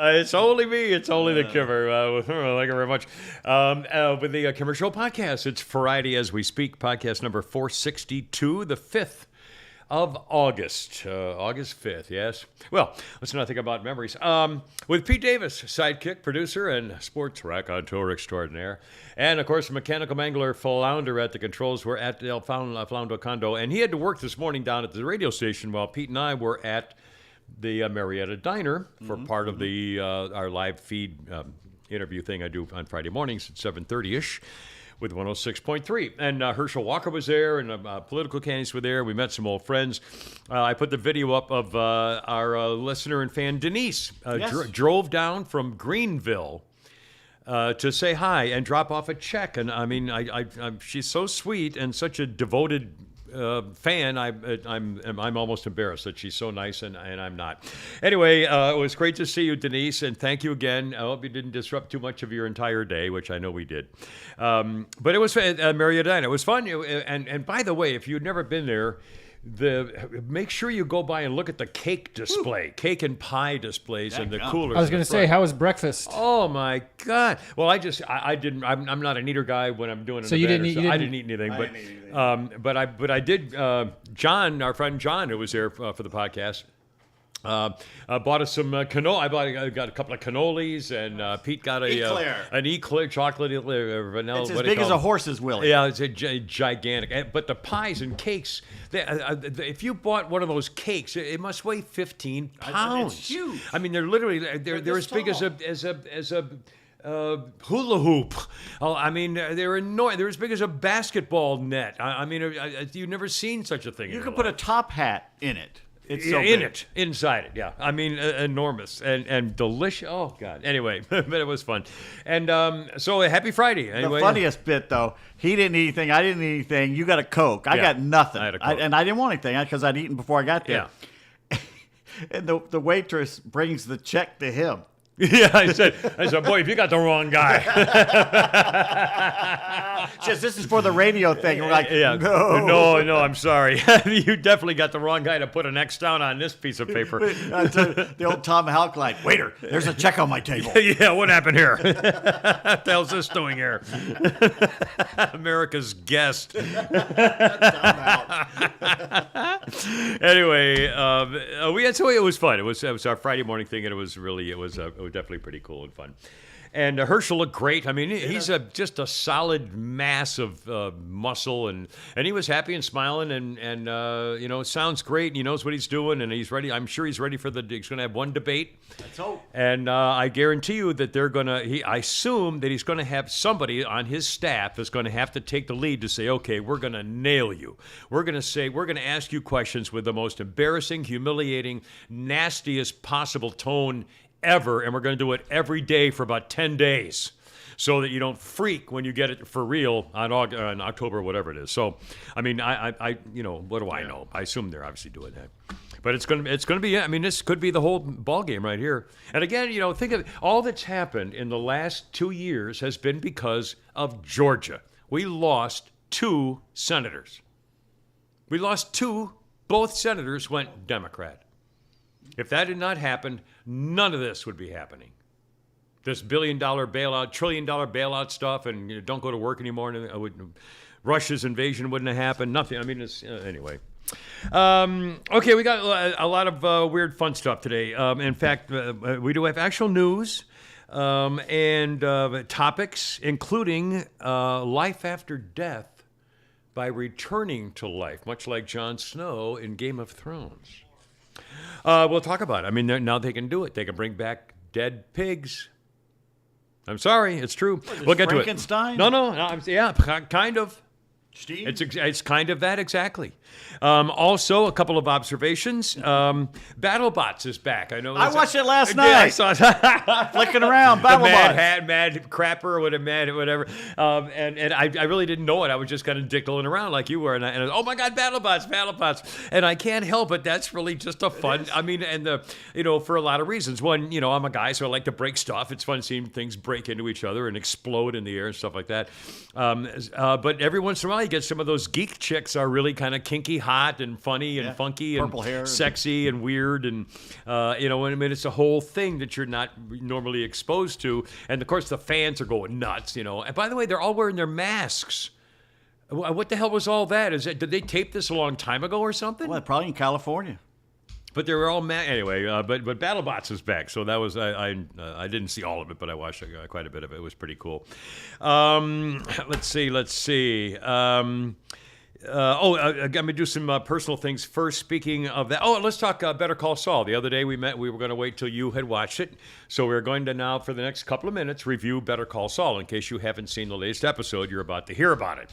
It's only me. It's only the Kimmer. Thank you very much. With the Kimmer Show podcast, it's Friday as we speak, podcast number 462, the 5th of August. August 5th, yes. Well, let's not think about memories. With Pete Davis, sidekick, producer, and sports raconteur extraordinaire. And, of course, mechanical mangler Flounder at the controls. We're at El Flounder Condo. And he had to work this morning down at the radio station while Pete and I were at the Marietta Diner for part of the our live feed interview thing I do on Friday mornings at 7:30ish with 106.3. And Herschel Walker was there, and political candidates were there. We met some old friends. I put the video up of our listener and fan Denise. Drove down from Greenville to say hi and drop off a check. And I mean, she's so sweet and such a devoted fan. I'm almost embarrassed that she's so nice and I'm not. Anyway, it was great to see you, Denise, and thank you again. I hope you didn't disrupt too much of your entire day, which I know we did. But it was Marietta. It was fun. And by the way, if you've never been there, make sure you go by and look at the cake display, cake and pie displays in the coolers. I was going to say, how was breakfast? Oh my God! Well, I didn't. I'm not an eater guy when I'm doing. So you didn't eat. I didn't eat anything, but I did. John, our friend John, who was there for the podcast. Bought us some cannoli. I got a couple of cannolis, and Pete got an eclair, chocolate eclair, vanilla. It's as big as a horse's willy. Yeah, it's gigantic. But the pies and cakes, if you bought one of those cakes, it must weigh 15 pounds. It's huge. I mean, they're literally they're as big as a hula hoop. Oh, I mean, they're enormous. They're as big as a basketball net. I mean, you've never seen such a thing. You could put a top hat in it. It's so in big. it, inside it, yeah. I mean, enormous and delicious. Oh God. Anyway, but it was fun, and so happy Friday. Anyway, the funniest bit though, he didn't eat anything. I didn't eat anything. You got a Coke. I got nothing. I had a Coke. And I didn't want anything because I'd eaten before I got there. Yeah. And the waitress brings the check to him. Yeah, I said, boy, if you got the wrong guy. She says, this is for the radio thing. We're like, no, I'm sorry. You definitely got the wrong guy to put an X down on this piece of paper. The old Tom Houck line, waiter, there's a check on my table. Yeah, what happened here? What the hell's this doing here? America's guest. Anyway, it was fun. It was our Friday morning thing, and it was definitely pretty cool and fun. And Herschel looked great. I mean, he's just a solid mass of muscle, and he was happy and smiling, and it sounds great. And he knows what he's doing, and he's ready. I'm sure he's ready for he's going to have one debate. Let's hope. And I guarantee you that I assume that he's going to have somebody on his staff that's going to have to take the lead to say, okay, we're going to nail you. We're going to ask you questions with the most embarrassing, humiliating, nastiest possible tone ever, and we're going to do it every day for about 10 days so that you don't freak when you get it for real on October, whatever it is. So, I mean, I what do I know? I assume they're obviously doing that. But it's going to be, I mean, this could be the whole ball game right here. And again, think of it, all that's happened in the last 2 years has been because of Georgia. We lost 2 senators. We lost 2, both senators went Democrat. If that had not happened, none of this would be happening. This $1 billion bailout, $1 trillion bailout stuff, and don't go to work anymore. And Russia's invasion wouldn't have happened. Nothing. I mean, anyway. Okay, we got a lot of weird, fun stuff today. In fact, we do have actual news and topics, including life after death by returning to life, much like Jon Snow in Game of Thrones. We'll talk about it. I mean, now they can do it. They can bring back dead pigs. I'm sorry, it's true. We'll get Frankenstein? to it. No, yeah, kind of. Steve? It's kind of that, exactly. Also, a couple of observations. BattleBots is back. I know. I watched it last night. Yeah, I saw it. Flicking around, BattleBots. Mad crapper, whatever. And I really didn't know it. I was just kind of dickling around like you were. And oh my God, BattleBots. And I can't help it. That's really just a fun. I mean, and for a lot of reasons. One, I'm a guy, so I like to break stuff. It's fun seeing things break into each other and explode in the air and stuff like that. But every once in a while, get some of those geek chicks are really kind of kinky, hot, and funny, and funky, and Purple hair. sexy, and weird, and you know, I mean, it's a whole thing that you're not normally exposed to. And of course, the fans are going nuts, you know. And by the way, they're all wearing their masks. What the hell was all that? Did they tape this a long time ago or something? Well, probably in California. But they were all anyway. But BattleBots is back, so that was I didn't see all of it, but I watched quite a bit of it. It was pretty cool. Let's see. I'm gonna do some personal things first. Speaking of that, let's talk Better Call Saul. The other day we were going to wait till you had watched it, so we're going to now for the next couple of minutes review Better Call Saul. In case you haven't seen the latest episode, you're about to hear about it.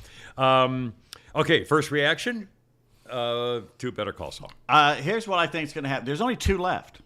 Okay, first reaction to Better Call Saul. Here's what I think is going to happen. There's only 2 left.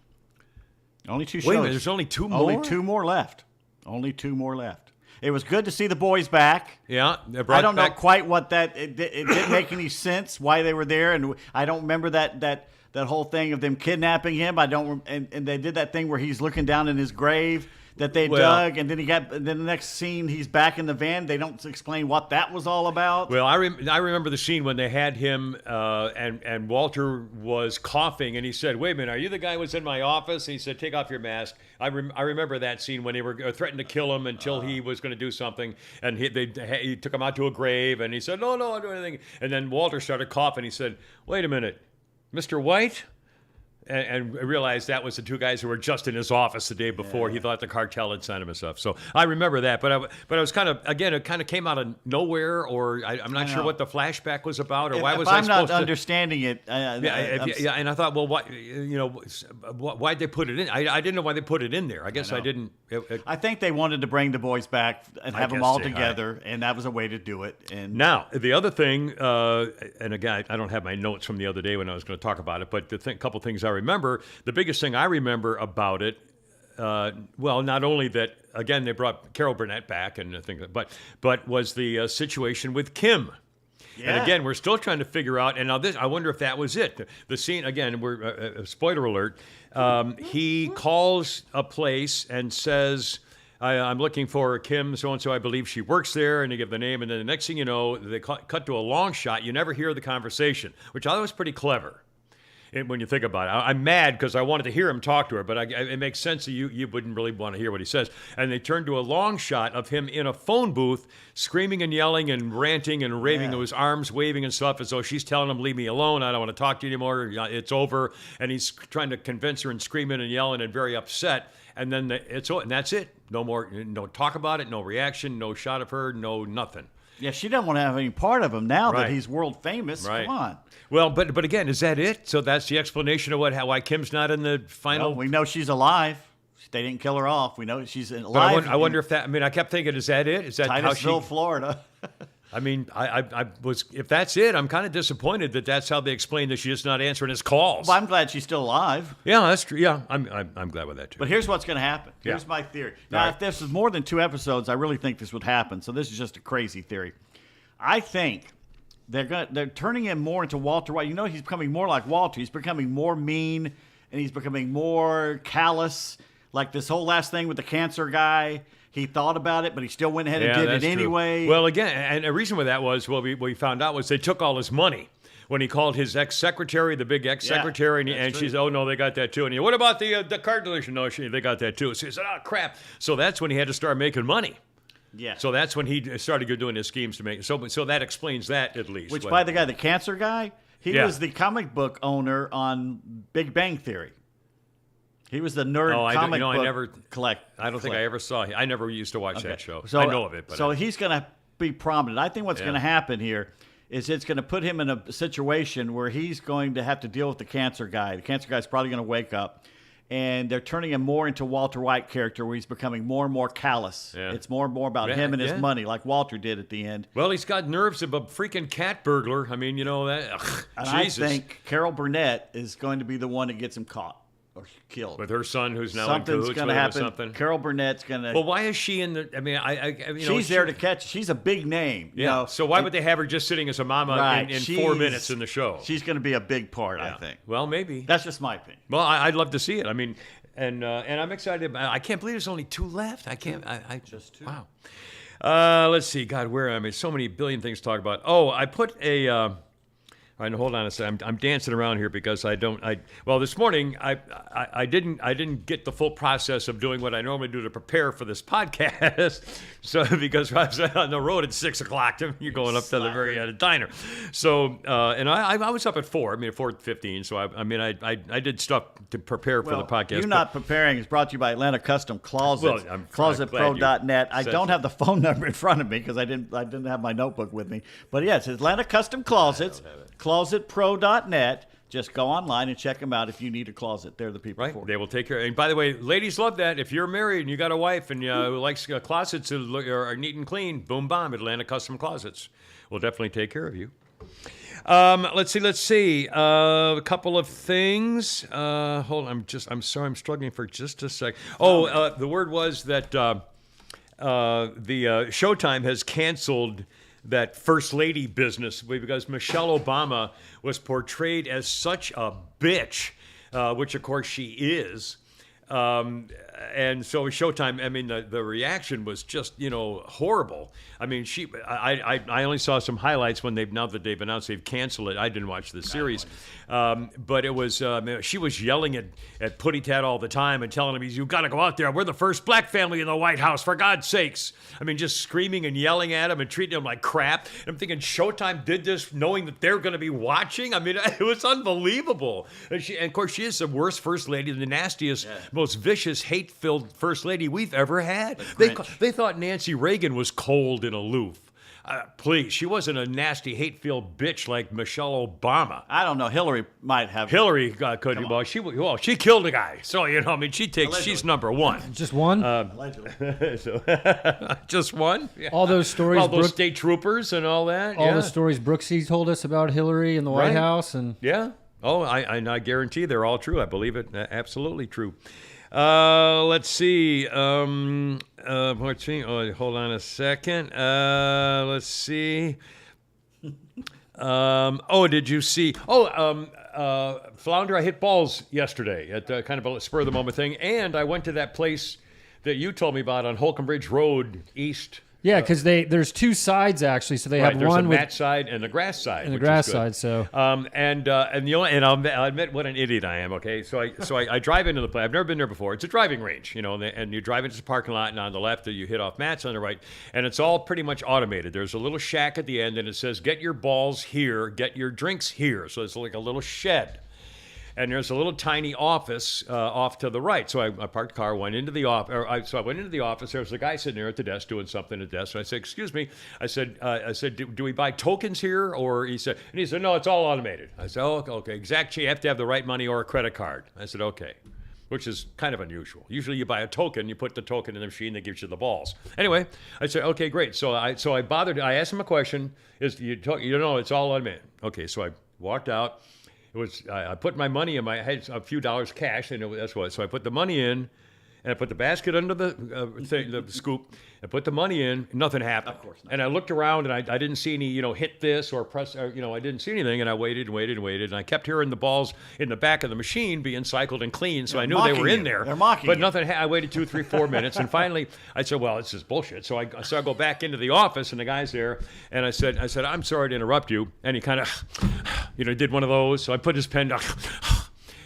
Only 2 shows. Wait a minute, there's only 2 more? Only 2 more left. Only 2 more left. It was good to see the boys back. Yeah. I don't know quite what that... It didn't make any sense why they were there, and I don't remember that whole thing of them kidnapping him. I don't... And they did that thing where he's looking down in his grave that they dug, and then the next scene he's back in the van. They don't explain what that was all about. Well, I remember the scene when they had him and Walter was coughing, and he said, "Wait a minute, are you the guy who was in my office?" He said, "Take off your mask." I remember that scene when they were threatening to kill him until he was going to do something, and he took him out to a grave, and he said, "No, I'll do anything." And then Walter started coughing. He said, "Wait a minute, Mr. White?" And realized that was the 2 guys who were just in his office the day before. He thought the cartel had sent him and stuff. So I remember that. But I was kind of, again, it kind of came out of nowhere, or I'm not sure what the flashback was about, or why was I supposed to... I'm not understanding it... and I thought, well, why'd they put it in? I didn't know why they put it in there. I guess I didn't... I think they wanted to bring the boys back and have them all together, and that was a way to do it. And now, the other thing, and again, I don't have my notes from the other day when I was going to talk about it, but couple things I remember, the biggest thing I remember about it, well, not only that, again, they brought Carol Burnett back, and I think, but was the situation with Kim. Yeah. And again, we're still trying to figure out. And now I wonder if that was it. The scene again. We're spoiler alert. He calls a place and says, "I'm looking for Kim so and so. I believe she works there." And they give the name. And then the next thing you know, they cut to a long shot. You never hear the conversation, which I thought was pretty clever. When you think about it, I'm mad because I wanted to hear him talk to her, but it makes sense that you wouldn't really want to hear what he says. And they turn to a long shot of him in a phone booth, screaming and yelling and ranting and raving, with his arms waving and stuff, as though she's telling him, "Leave me alone. I don't want to talk to you anymore. It's over." And he's trying to convince her and screaming and yelling and very upset. And then and that's it. No more. No talk about it. No reaction. No shot of her. No nothing. Yeah, she doesn't want to have any part of him now that he's world famous. Right. Come on. Well, but again, is that it? So that's the explanation of why Kim's not in the final? Well, we know she's alive. They didn't kill her off. We know she's alive. But I wonder if that. I mean, I kept thinking, is that it? Is that Titusville, Florida? I mean, I was. If that's it, I'm kind of disappointed that that's how they explained that she's just not answering his calls. Well, I'm glad she's still alive. Yeah, that's true. Yeah, I'm glad with that too. But here's what's going to happen. Here's my theory. Now, if this is more than 2 episodes, I really think this would happen. So this is just a crazy theory. I think they're turning him more into Walter White. You know, he's becoming more like Walter. He's becoming more mean, and he's becoming more callous. Like this whole last thing with the cancer guy. He thought about it, but he still went ahead and did it anyway. Well, again, and a reason for that was, we found out was they took all his money. When he called his ex-secretary, the big ex-secretary, and she said, "Oh, no, they got that too." And he, "What about the car dealership?" "No, they got that too." So he said, "Oh, crap." So that's when he had to start making money. Yeah. So that's when he started doing his schemes to make. So that explains that at least. Which, by the guy, the cancer guy, he was the comic book owner on Big Bang Theory. He was the nerd comic book collector. I don't think I ever saw him. I never used to watch that show. So I know of it. But so he's going to be prominent. I think what's going to happen here is it's going to put him in a situation where he's going to have to deal with the cancer guy. The cancer guy's probably going to wake up. And they're turning him more into Walter White character, where he's becoming more and more callous. Yeah. It's more and more about him and his money, like Walter did at the end. Well, he's got nerves of a freaking cat burglar. I mean, you know that. And Jesus. I think Carol Burnett is going to be the one that gets him caught or killed. With her son, who's now in cahoots with him or something. Carol Burnett's going to. Well, why is she in the? I mean, she's there to catch. She's a big name. Yeah. You know? So why would they have her just sitting as a mama in 4 minutes in the show? She's going to be a big part, I think. Well, maybe. That's just my opinion. Well, I'd love to see it. I mean. And I'm excited. I can't believe there's only 2 left. I can't. Just 2. Wow. Let's see. God, where am I? So many billion things to talk about. Oh, I put a. All right, hold on a second. I'm dancing around here because well, this morning I didn't get the full process of doing what I normally do to prepare for this podcast. So because I was on the road at 6 o'clock, you're going up to the very diner. So and I was up at 4. I mean at 4:15. So I did stuff to prepare for the podcast. You not preparing is brought to you by Atlanta Custom Closets. Well, I'm ClosetPro.net. I said don't so. have the phone number in front of me because I didn't have my notebook with me. But yes, it's Atlanta Custom Closets. ClosetPro.net. Just go online and check them out if you need a closet. They're the people Right, for it. they will take care. And by the way, ladies love that. If you're married and you got a wife and who likes closets that are neat and clean, boom, bomb, Atlanta Custom Closets will definitely take care of you. Let's see. A couple of things. Hold on. I'm sorry. I'm struggling for just a sec. Oh, the word was that the Showtime has canceled that First Lady business because Michelle Obama was portrayed as such a bitch, which of course she is. And so Showtime, I mean, the reaction was just, horrible. I mean, I only saw some highlights now that they've announced they've canceled it. I didn't watch the series. But it was, she was yelling at Putty Tat all the time and telling him, you got to go out there. We're the first black family in the White House, for God's sakes. I mean, just screaming and yelling at him and treating him like crap. And I'm thinking Showtime did this knowing that they're going to be watching. I mean, it was unbelievable. And of course, she is the worst first lady, the nastiest, most vicious, hate-filled first lady we've ever had. They thought Nancy Reagan was cold and aloof. Please, she wasn't a nasty, hate-filled bitch like Michelle Obama. I don't know. Hillary might have. Hillary could. She killed a guy. So I mean, she's number one. Just one? Allegedly. Just one. Yeah. All those stories. All those state troopers and all that. All the stories Brooksy told us about Hillary in the White House, and yeah. Oh, I guarantee they're all true. I believe it. Absolutely true. Let's see. Let's see. Oh, hold on a second. Let's see. Did you see? Flounder, I hit balls yesterday at kind of a spur of the moment thing, and I went to that place that you told me about on Holcomb Bridge Road East. yeah, because there's two sides actually, so they have There's one a with mat side and the grass side. and the which grass is good. side. So And I'll admit what an idiot I am. Okay, so I drive into the place. I've never been there before. It's a driving range, and you drive into the parking lot, and on the left you hit off mats, on the right, and it's all pretty much automated. There's a little shack at the end, and it says, "Get your balls here, get your drinks here." So it's like a little shed. And there's a little tiny office off to the right. So I parked the car, went into the office. So I went into the office. There was a guy sitting there at the desk doing something at the desk. And I said, "Excuse me." I said, do we buy tokens here? Or he said, "No, it's all automated." I said, "Oh, okay. Exactly. You have to have the right money or a credit card." I said, "Okay," which is kind of unusual. Usually you buy a token, you put the token in the machine that gives you the balls. Anyway, I said, "Okay, great." So I asked him a question. It's all automated. Okay, so I walked out. I put my money in. I had a few dollars cash, and that's what. So I put the money in, and I put the basket under the scoop. I put the money in. Nothing happened. Of course not. And I looked around, and I didn't see any, hit this or press. I didn't see anything. And I waited and waited and waited, and I kept hearing the balls in the back of the machine being cycled and cleaned. So I knew they were in there. They're mocking but you. nothing. I waited 2, 3, 4 minutes, and finally I said, "Well, this is bullshit." So I go back into the office, and the guy's there, and I said, "I'm sorry to interrupt you," and he kind of, did one of those. So I put his pen down.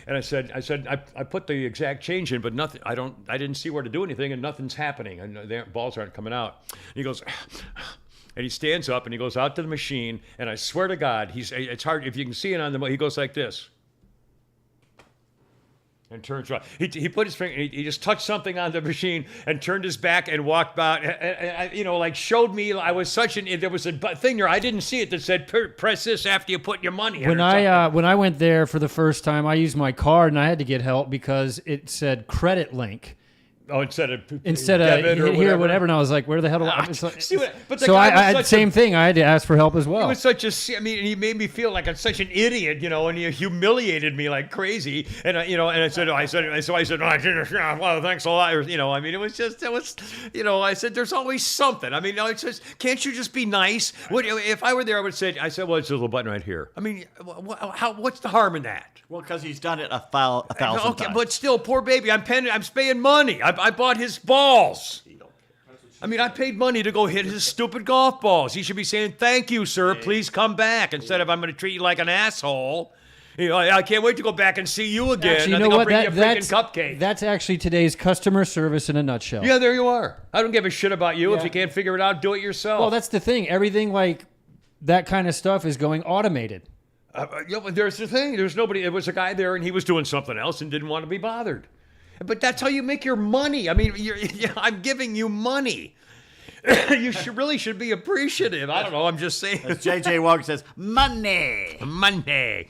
And I said, I put the exact change in, but nothing. I didn't see where to do anything, and nothing's happening, and the balls aren't coming out. And he goes, and he stands up and he goes out to the machine, and I swear to God, it's hard if you can see it on he goes like this. And turns around. He put his finger. He just touched something on the machine and turned his back and walked out. And, showed me. I was there was a thing there. I didn't see it that said press this after you put your money in. when I went there for the first time, I used my card and I had to get help because it said credit link. Oh, instead of debit or whatever, and I was like, "Where the hell do I?" So I same thing. I had to ask for help as well. It was he made me feel like I'm such an idiot, and he humiliated me like crazy. And I said, "Oh, well, thanks a lot." I said, "There's always something." I mean, it's just, can't you just be nice? If I were there, I would say, "Well, it's a little button right here." I mean, what's the harm in that? Well, because he's done it a thousand times. But still, poor baby. I'm paying money. I bought his balls. I mean, I paid money to go hit his stupid golf balls. He should be saying, "Thank you, sir. Please come back," instead of "I'm going to treat you like an asshole." You know, I can't wait to go back and see you again. Actually, I you think know I'll what? bring you a freaking cupcake. That's actually today's customer service in a nutshell. Yeah, there you are. I don't give a shit about you. If Yeah. you can't figure it out, do it yourself. Well, that's the thing. Everything like that kind of stuff is going automated. There's the thing. There's nobody. There was a guy there, and he was doing something else and didn't want to be bothered. But that's how you make your money. I mean, I'm giving you money. You really should be appreciative. I don't know. I'm just saying. As J.J. Walker says, money. Monday.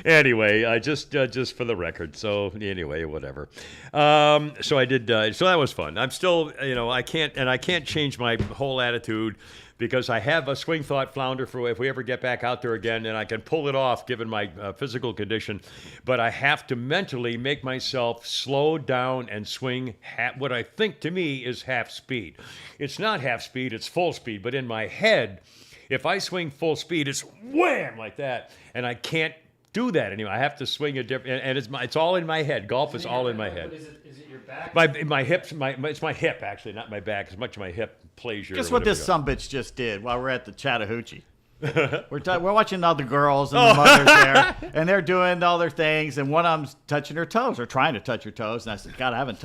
Anyway, just for the record. So anyway, whatever. So I did. So that was fun. I'm still, I can't change my whole attitude because I have a swing thought flounder for if we ever get back out there again, and I can pull it off given my physical condition. But I have to mentally make myself slow down and swing what I think to me is half speed. It's not half speed; it's full speed. But in my head, if I swing full speed, it's wham like that, and I can't do that anymore. I have to swing a different, and it's all in my head. Golf is all in my head. Is it your back? My hips, it's my hip actually, not my back. As much of my hip plays your. Guess what this sumbitch just did while we're at the Chattahoochee? We're watching all the girls and the mothers there, and they're doing all their things, and one of them's touching her toes or trying to touch her toes. And I said, God, I haven't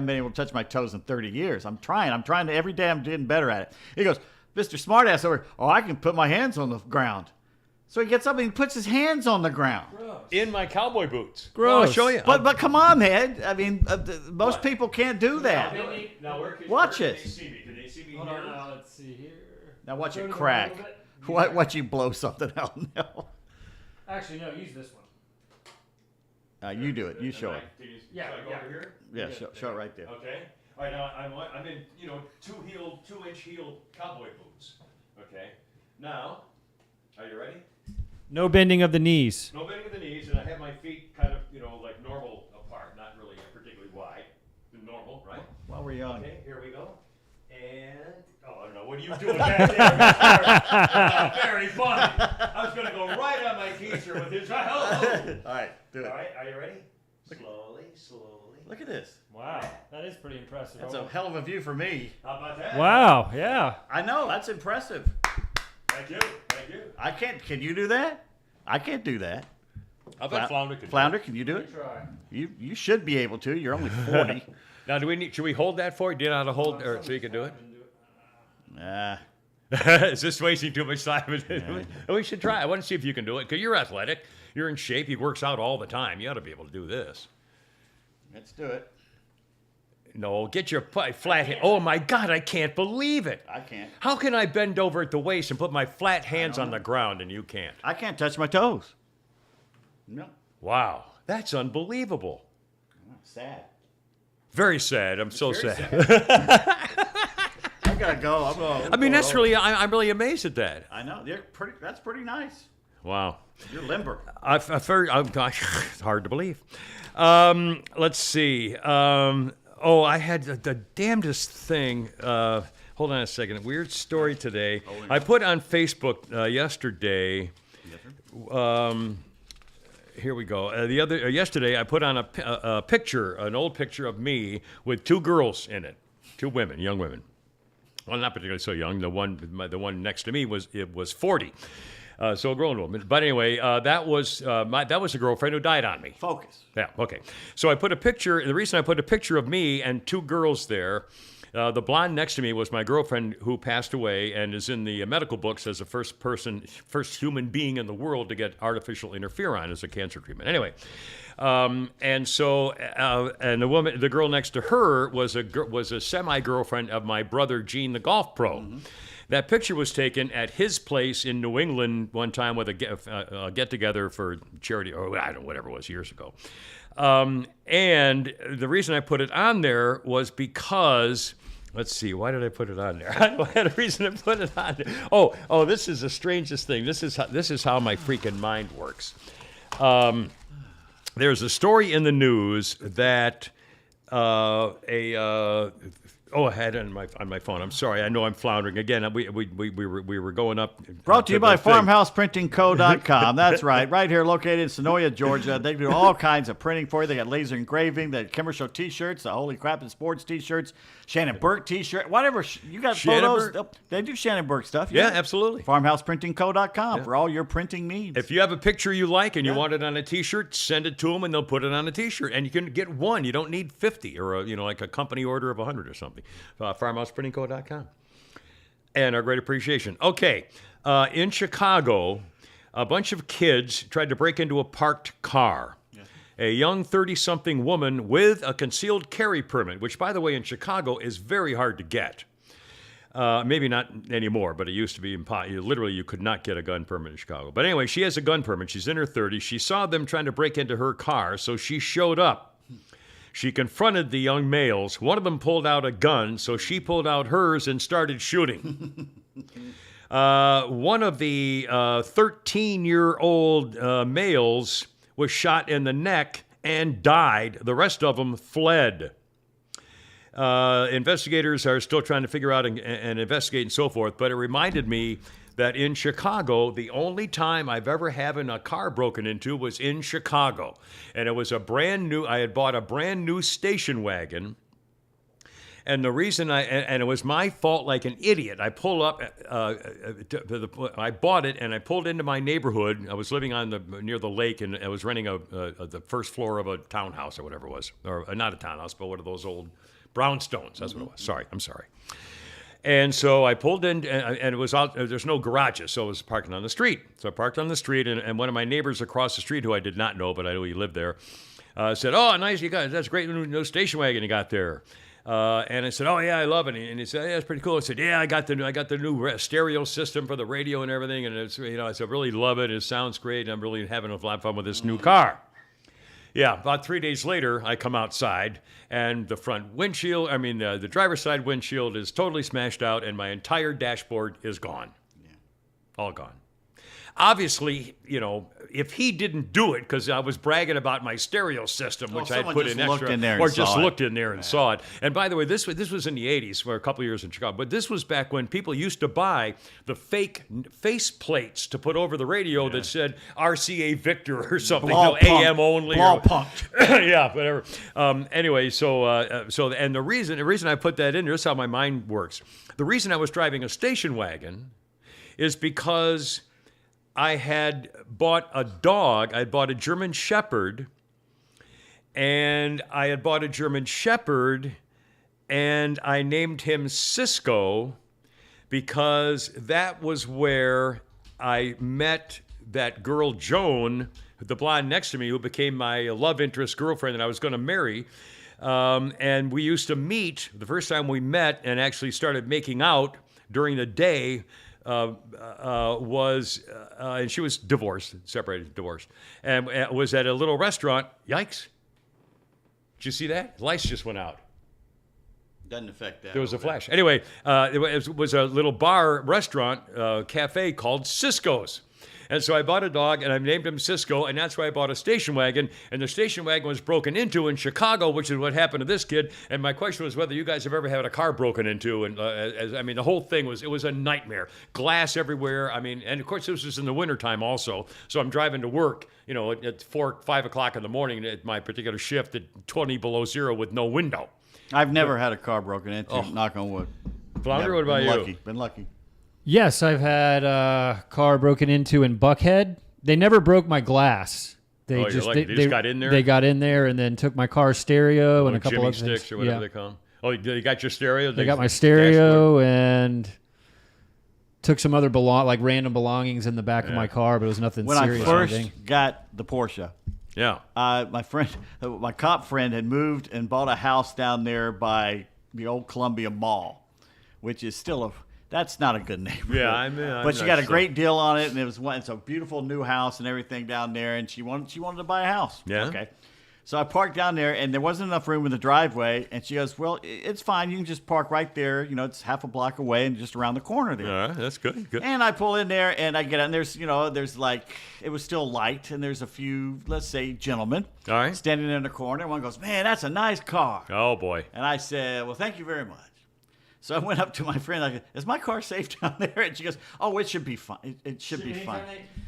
been able to touch my toes in 30 years. I'm trying to, every day I'm getting better at it. He goes, Mr. Smartass over, I can put my hands on the ground. So he gets up and he puts his hands on the ground. in my cowboy boots. Gross. Well, I'll show you. But come on, man. I mean, most people can't do that. Now, where can Watch where it. Can they see me? Can they see me Hold here? on, now, let's see here. Now watch Turn it it crack. a little bit. Watch you blow something out. No. Actually, no, use this one. You do it. You show it. Can you, Yeah, should I go yeah. over here? Yeah, show it right there. Okay. All right, now I'm in, 2-inch heel cowboy boots. Okay. Now, are you ready? No bending of the knees. No bending of the knees, and I have my feet kind of, like normal apart, not really particularly wide. Normal, right? While we're young. Okay, here we go. And, I don't know, what are you doing back there? Very funny. I was going to go right on my teacher with his, All right, do it. All right, are you ready? Slowly. Look at this. Wow, that is pretty impressive. That's a hell of a view for me. How about that? Wow, yeah. I know. That's impressive. Thank you. I can't. Can you do that? I can't do that. I bet Flounder could do Flounder, can you do it? Try. You should be able to. You're only 40. it. Now, should we hold that for you? Do you know how to hold, or so you can do it? Nah. Is this wasting too much time? We should try. I want to see if you can do it, because you're athletic. You're in shape. He works out all the time. You ought to be able to do this. Let's do it. No, get your flat hand. Oh, my God, I can't believe it. I can't. How can I bend over at the waist and put my flat hands on the ground and you can't? I can't touch my toes. No. Wow, that's unbelievable. Sad. Very sad. I'm so sad. I gotta go. I'm going. I mean, that's really, I'm really amazed at that. I know. That's pretty nice. Wow. You're limber. I've heard, it's hard to believe. Let's see. I had the damnedest thing. Hold on a second. Weird story today. I put on Facebook yesterday. Here we go. Yesterday, I put on a picture, an old picture of me with two girls in it, two women, young women. Well, not particularly so young. The one next to me was 40. So a grown woman. But anyway, that was a girlfriend who died on me. Focus. Yeah, okay. So I put a picture, the reason I put a picture of me and two girls there, the blonde next to me was my girlfriend who passed away and is in the medical books as the first human being in the world to get artificial interferon as a cancer treatment. Anyway, and the girl next to her was a semi-girlfriend of my brother Gene, the golf pro. Mm-hmm. That picture was taken at his place in New England one time with a get-together for charity, or I don't know, whatever it was, years ago. And the reason I put it on there was because, let's see, why did I put it on there? I had a reason to put it on there. Oh, this is the strangest thing. This is how my freaking mind works. There's a story in the news that Oh, I had it on my phone. I'm sorry. I know I'm floundering again. We were going up. Brought to you by the thing. FarmhousePrintingCo.com. That's right here located in Sonoya, Georgia. They do all kinds of printing for you. They got laser engraving, the commercial T-shirts, the Holy Crap in Sports T-shirts, Shannon Burke T-shirt, whatever. You got Shannon photos. Burke? They do Shannon Burke stuff. Yeah, absolutely. FarmhousePrintingCo.com for all your printing needs. If you have a picture you like and you want it on a T-shirt, send it to them and they'll put it on a T-shirt. And you can get one. You don't need 50 or like a company order of 100 or something. FarmhousePrintingCo.com. And our great appreciation. Okay, in Chicago, a bunch of kids tried to break into a parked car. A young 30-something woman with a concealed carry permit, which, by the way, in Chicago is very hard to get. Maybe not anymore, but it used to be impossible. Literally, you could not get a gun permit in Chicago. But anyway, she has a gun permit. She's in her 30s. She saw them trying to break into her car, so she showed up. She confronted the young males. One of them pulled out a gun, so she pulled out hers and started shooting. One of the 13-year-old males was shot in the neck and died. The rest of them fled. Investigators are still trying to figure out and investigate and so forth, but it reminded me that in Chicago, the only time I've ever had a car broken into was in Chicago. And it was I had bought a brand new station wagon. And the reason and it was my fault like an idiot. I pull up, I bought it and I pulled into my neighborhood. I was living near the lake and I was renting the first floor of a townhouse or whatever it was. Or not a townhouse, but one of those old brownstones. That's what it was. Sorry, I'm sorry. And so I pulled in, and it was out. There's no garages, so I was parking on the street. So I parked on the street, and one of my neighbors across the street, who I did not know, but I knew he lived there, said, "Oh, nice, you got that's a great new station wagon you got there." And I said, "Oh yeah, I love it." And he said, "Yeah, it's pretty cool." I said, "Yeah, I got the new stereo system for the radio and everything, and it's I said, really love it. It sounds great. And I'm really having a lot of fun with this new car." Yeah, about 3 days later, I come outside, and the front windshield, the driver's side windshield is totally smashed out, and my entire dashboard is gone. Yeah. All gone. Obviously, if he didn't do it because I was bragging about my stereo system, which I put in extra, or just looked in there and saw it. And by the way, this was in the 80s, for a couple of years in Chicago, but this was back when people used to buy the fake face plates to put over the radio that said RCA Victor or something, AM only. Ball punked. Yeah, whatever. Anyway, and the reason I put that in there, this is how my mind works. The reason I was driving a station wagon is because I had bought a dog. I had bought a German Shepherd, and I named him Cisco because that was where I met that girl Joan, the blonde next to me, who became my love interest girlfriend that I was going to marry. And we used to meet. The first time we met and actually started making out during the day and she was divorced, and was at a little restaurant. Yikes. Did you see that? Lights just went out. Doesn't affect that. There was a flash. Anyway, it was a little restaurant, cafe called Cisco's. And so I bought a dog, and I named him Cisco, and that's why I bought a station wagon. And the station wagon was broken into in Chicago, which is what happened to this kid. And my question was whether you guys have ever had a car broken into. And the whole thing was a nightmare. Glass everywhere. And of course, this was in the wintertime also. So I'm driving to work, at 4, 5 o'clock in the morning at my particular shift at 20 below zero with no window. I've never had a car broken into, knock on wood. Flounder, what about you? Been lucky. Yes, I've had a car broken into in Buckhead. They never broke my glass. They just got in there? They got in there and then took my car stereo and a couple of sticks things. Or whatever they call them. Oh, they got your stereo? They got my stereo and took some other random belongings in the back of my car, but it was nothing serious. When I first got the Porsche, my cop friend had moved and bought a house down there by the old Columbia Mall, which is still that's not a good neighborhood. Yeah, but she got a great deal on it, and it's a beautiful new house and everything down there, and she wanted to buy a house. Yeah. Okay. So I parked down there, and there wasn't enough room in the driveway, and she goes, "Well, it's fine. You can just park right there. It's half a block away and just around the corner there." All right, that's good. And I pull in there, and I get out, and there's it was still light, and there's a few, let's say, gentlemen standing in the corner. One goes, "Man, that's a nice car." Oh, boy. And I said, "Well, thank you very much." So I went up to my friend. I go, "Is my car safe down there?" And she goes, "Oh, it should be fine. It should be fine.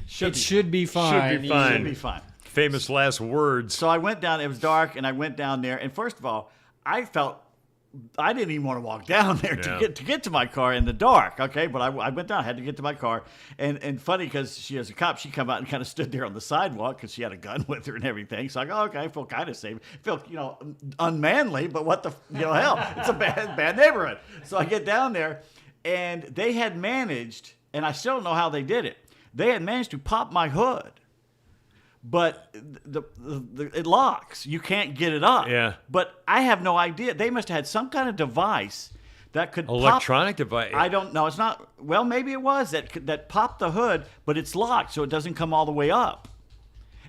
Should be fine. Should be fine. Should be fine." Famous last words. So I went down. It was dark, and I went down there. And first of all, I felt I didn't even want to walk down there Yeah. to get to my car in the dark. Okay, but I went down. I had to get to my car. And funny because she was a cop. She come out and kind of stood there on the sidewalk because she had a gun with her and everything. So I go, okay, I feel kind of safe. I feel unmanly, but what the hell? It's a bad neighborhood. So I get down there, and they had managed, and I still don't know how they did it. They had managed to pop my hood. But it locks. You can't get it up. Yeah. But I have no idea. They must have had some kind of device that could Electronic device. I don't know. It's not. Well, maybe it was that popped the hood, but it's locked, so it doesn't come all the way up.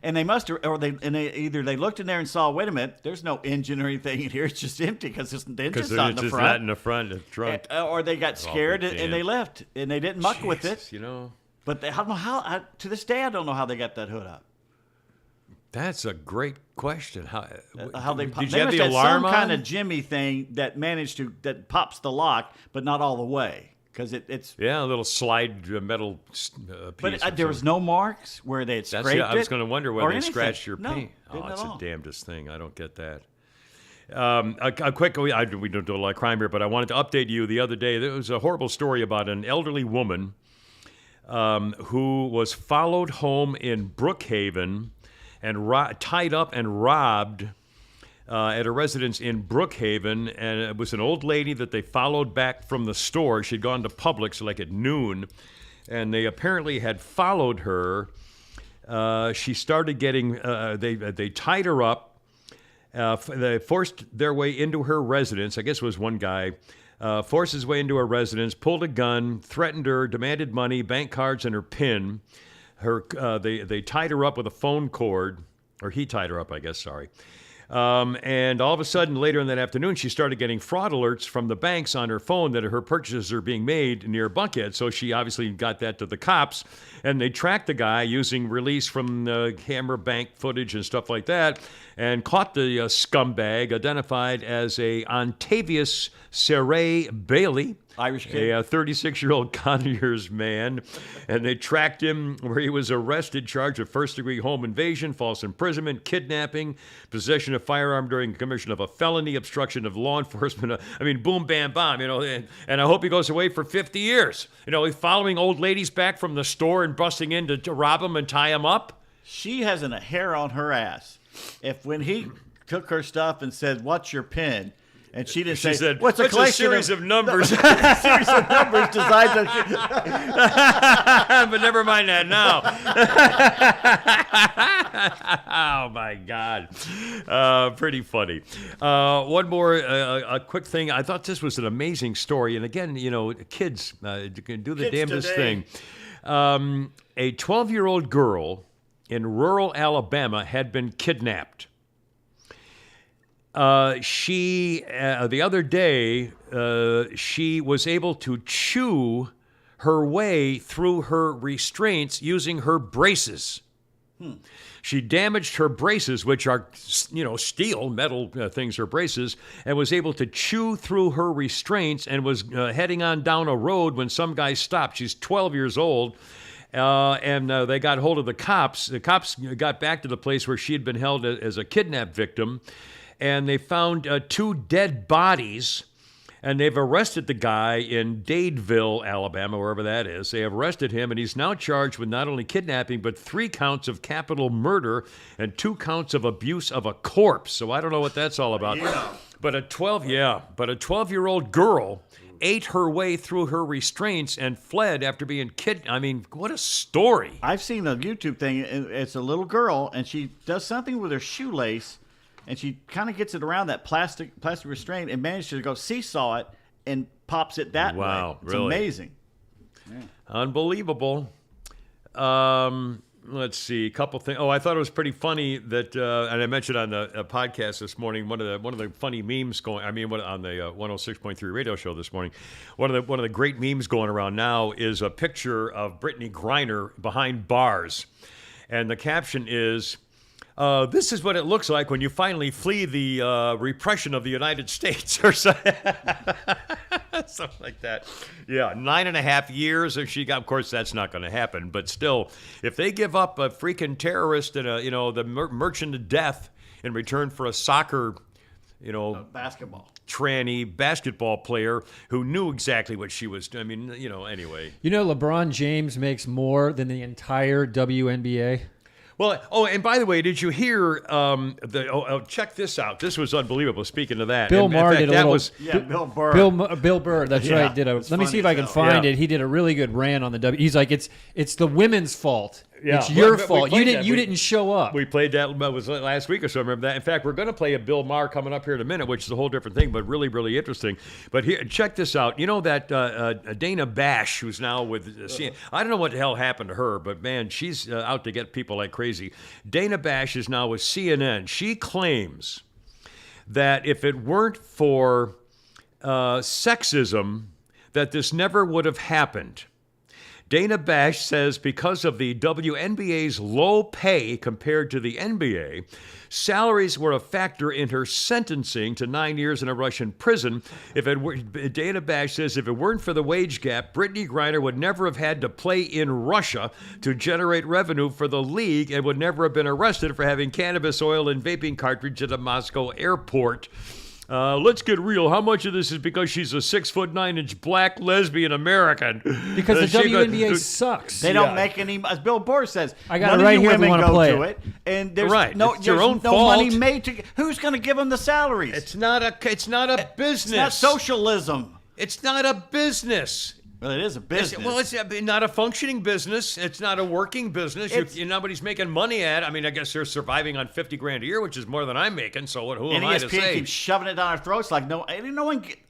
And they must have, either they looked in there and saw, wait a minute, there's no engine or anything in here. It's just empty because the engine's not in the just front. not in the front. It's trunk. Or they got scared pretty and they left and they didn't muck with it. Jesus, But I don't know how. To this day, I don't know how they got that hood up. That's a great question. How They did you must have the have alarm some on? kind of Jimmy thing that that pops the lock, but not all the way because it's. Yeah, a little slide metal piece. But there was no marks where they had scraped it. I was going to wonder or whether they anything. scratched your No, paint. didn't Oh, at it's all. the damnedest thing. I don't get that. A quick, we don't do a lot of crime here, but I wanted to update you. The other day, there was a horrible story about an elderly woman who was followed home in Brookhaven and tied up and robbed at a residence in Brookhaven. And it was an old lady that they followed back from the store. She'd gone to Publix like at noon, and they apparently had followed her. She started getting, they tied her up. They forced their way into her residence. I guess it was one guy. Forced his way into her residence, pulled a gun, threatened her, demanded money, bank cards, and her PIN. They tied her up with a phone cord, or he tied her up, I guess, sorry. And all of a sudden, later in that afternoon, she started getting fraud alerts from the banks on her phone that her purchases are being made near Buckhead. So she obviously got that to the cops, and they tracked the guy using release from the camera bank footage and stuff like that, and caught the scumbag, identified as a Ontavius Saray Bailey. Irish kid. A 36-year-old Conyers man, and they tracked him where he was arrested, charged with first-degree home invasion, false imprisonment, kidnapping, possession of firearm during commission of a felony, obstruction of law enforcement. I mean, boom, bam, bam, and I hope he goes away for 50 years. Following old ladies back from the store and busting in to rob them and tie them up. She hasn't a hair on her ass. If when he took her stuff and said, "What's your PIN?" and she didn't She say, said, "What's a collection series of numbers?" series of numbers designed to." But never mind that now. Oh, my God. Pretty funny. One more a quick thing. I thought this was an amazing story. And again, kids can do the Kids damnedest today. thing. A 12-year-old girl in rural Alabama had been kidnapped. The other day, she was able to chew her way through her restraints using her braces. She damaged her braces, which are, steel, metal things, her braces, and was able to chew through her restraints and was heading on down a road when some guy stopped. She's 12 years old. And they got hold of the cops. The cops got back to the place where she had been held as a kidnap victim, and they found 2 dead bodies, and they've arrested the guy in Dadeville, Alabama, wherever that is. They have arrested him, and he's now charged with not only kidnapping, but 3 counts of capital murder and 2 counts of abuse of a corpse. So I don't know what that's all about. Yeah. But a 12-year-old girl ate her way through her restraints and fled after being kidnapped. I mean, what a story. I've seen a YouTube thing. It's a little girl, and she does something with her shoelace, and she kind of gets it around that plastic restraint and manages to go seesaw it and pops it that way. Wow, It's really? amazing. Unbelievable. Let's see, a couple things. Oh, I thought it was pretty funny that, and I mentioned on the podcast this morning, one of the funny memes going. I mean, on the 106.3 radio show this morning, one of the great memes going around now is a picture of Brittany Griner behind bars, and the caption is, "This is what it looks like when you finally flee the repression of the United States," or something. Something like that. Yeah, 9.5 years. If she got, of course, that's not going to happen. But still, if they give up a freaking terrorist and the merchant of death in return for a soccer, Basketball. tranny basketball player who knew exactly what she was. Anyway. LeBron James makes more than the entire WNBA. Well, and by the way, did you hear check this out. This was unbelievable. Speaking of that. Bill Maher did a little... Bill Burr. Bill Burr, that's Yeah, right. Let me see if I can funny as find hell. it. He did a really good rant on the W. He's like, it's the women's fault. Yeah. It's your We fault. played You that. didn't show up. We played that was last week or so. I remember that. In fact, we're going to play a Bill Maher coming up here in a minute, which is a whole different thing, but really, really interesting. But here, check this out. You know that Dana Bash, who's now with CNN. I don't know what the hell happened to her, but man, she's out to get people like crazy. Dana Bash is now with CNN. She claims that if it weren't for sexism, that this never would have happened. Dana Bash says because of the WNBA's low pay compared to the NBA, salaries were a factor in her sentencing to 9 years in a Russian prison. Dana Bash says if it weren't for the wage gap, Brittany Griner would never have had to play in Russia to generate revenue for the league and would never have been arrested for having cannabis oil and vaping cartridge at a Moscow airport. Let's get real. How much of this is because she's a 6'9" black lesbian American? Because the WNBA sucks. They don't make any, as Bill Burr says. I got none it right of you here if we women wanna go play to it. it, and there's Right. no, It's your there's own no money fault. made to. Who's going to give them the salaries? It's not a business. It's not socialism. It's not a business. Well, it is a business. It's not a functioning business. It's not a working business. Nobody's making money at it. I mean, I guess they're surviving on $50,000 a year, which is more than I'm making. So who am and I to ESPN say? keeps shoving it down our throats like no one.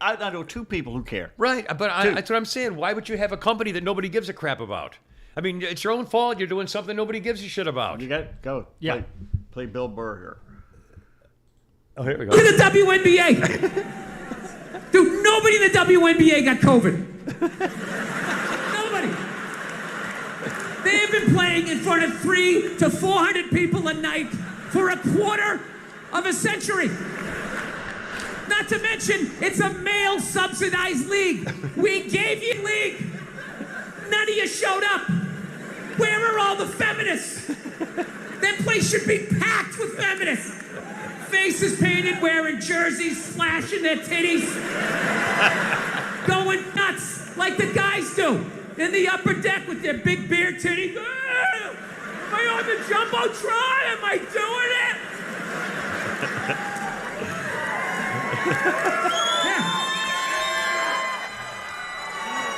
I know two people who care. Right, but that's what I'm saying. Why would you have a company that nobody gives a crap about? I mean, it's your own fault. You're doing something nobody gives a shit about. You got it. Go. Yeah. Play Bill Burr here. Oh, here we go. Look at the WNBA. Dude, nobody in the WNBA got COVID. Nobody. They have been playing in front of 300 to 400 people a night for a quarter of a century. Not to mention, it's a male-subsidized league. We gave you league. None of you showed up. Where are all the feminists? That place should be packed with feminists. Faces painted, wearing jerseys, flashing their titties. Going nuts like the guys do in the upper deck with their big beer titties. Am I on the Jumbotron? Am I doing it?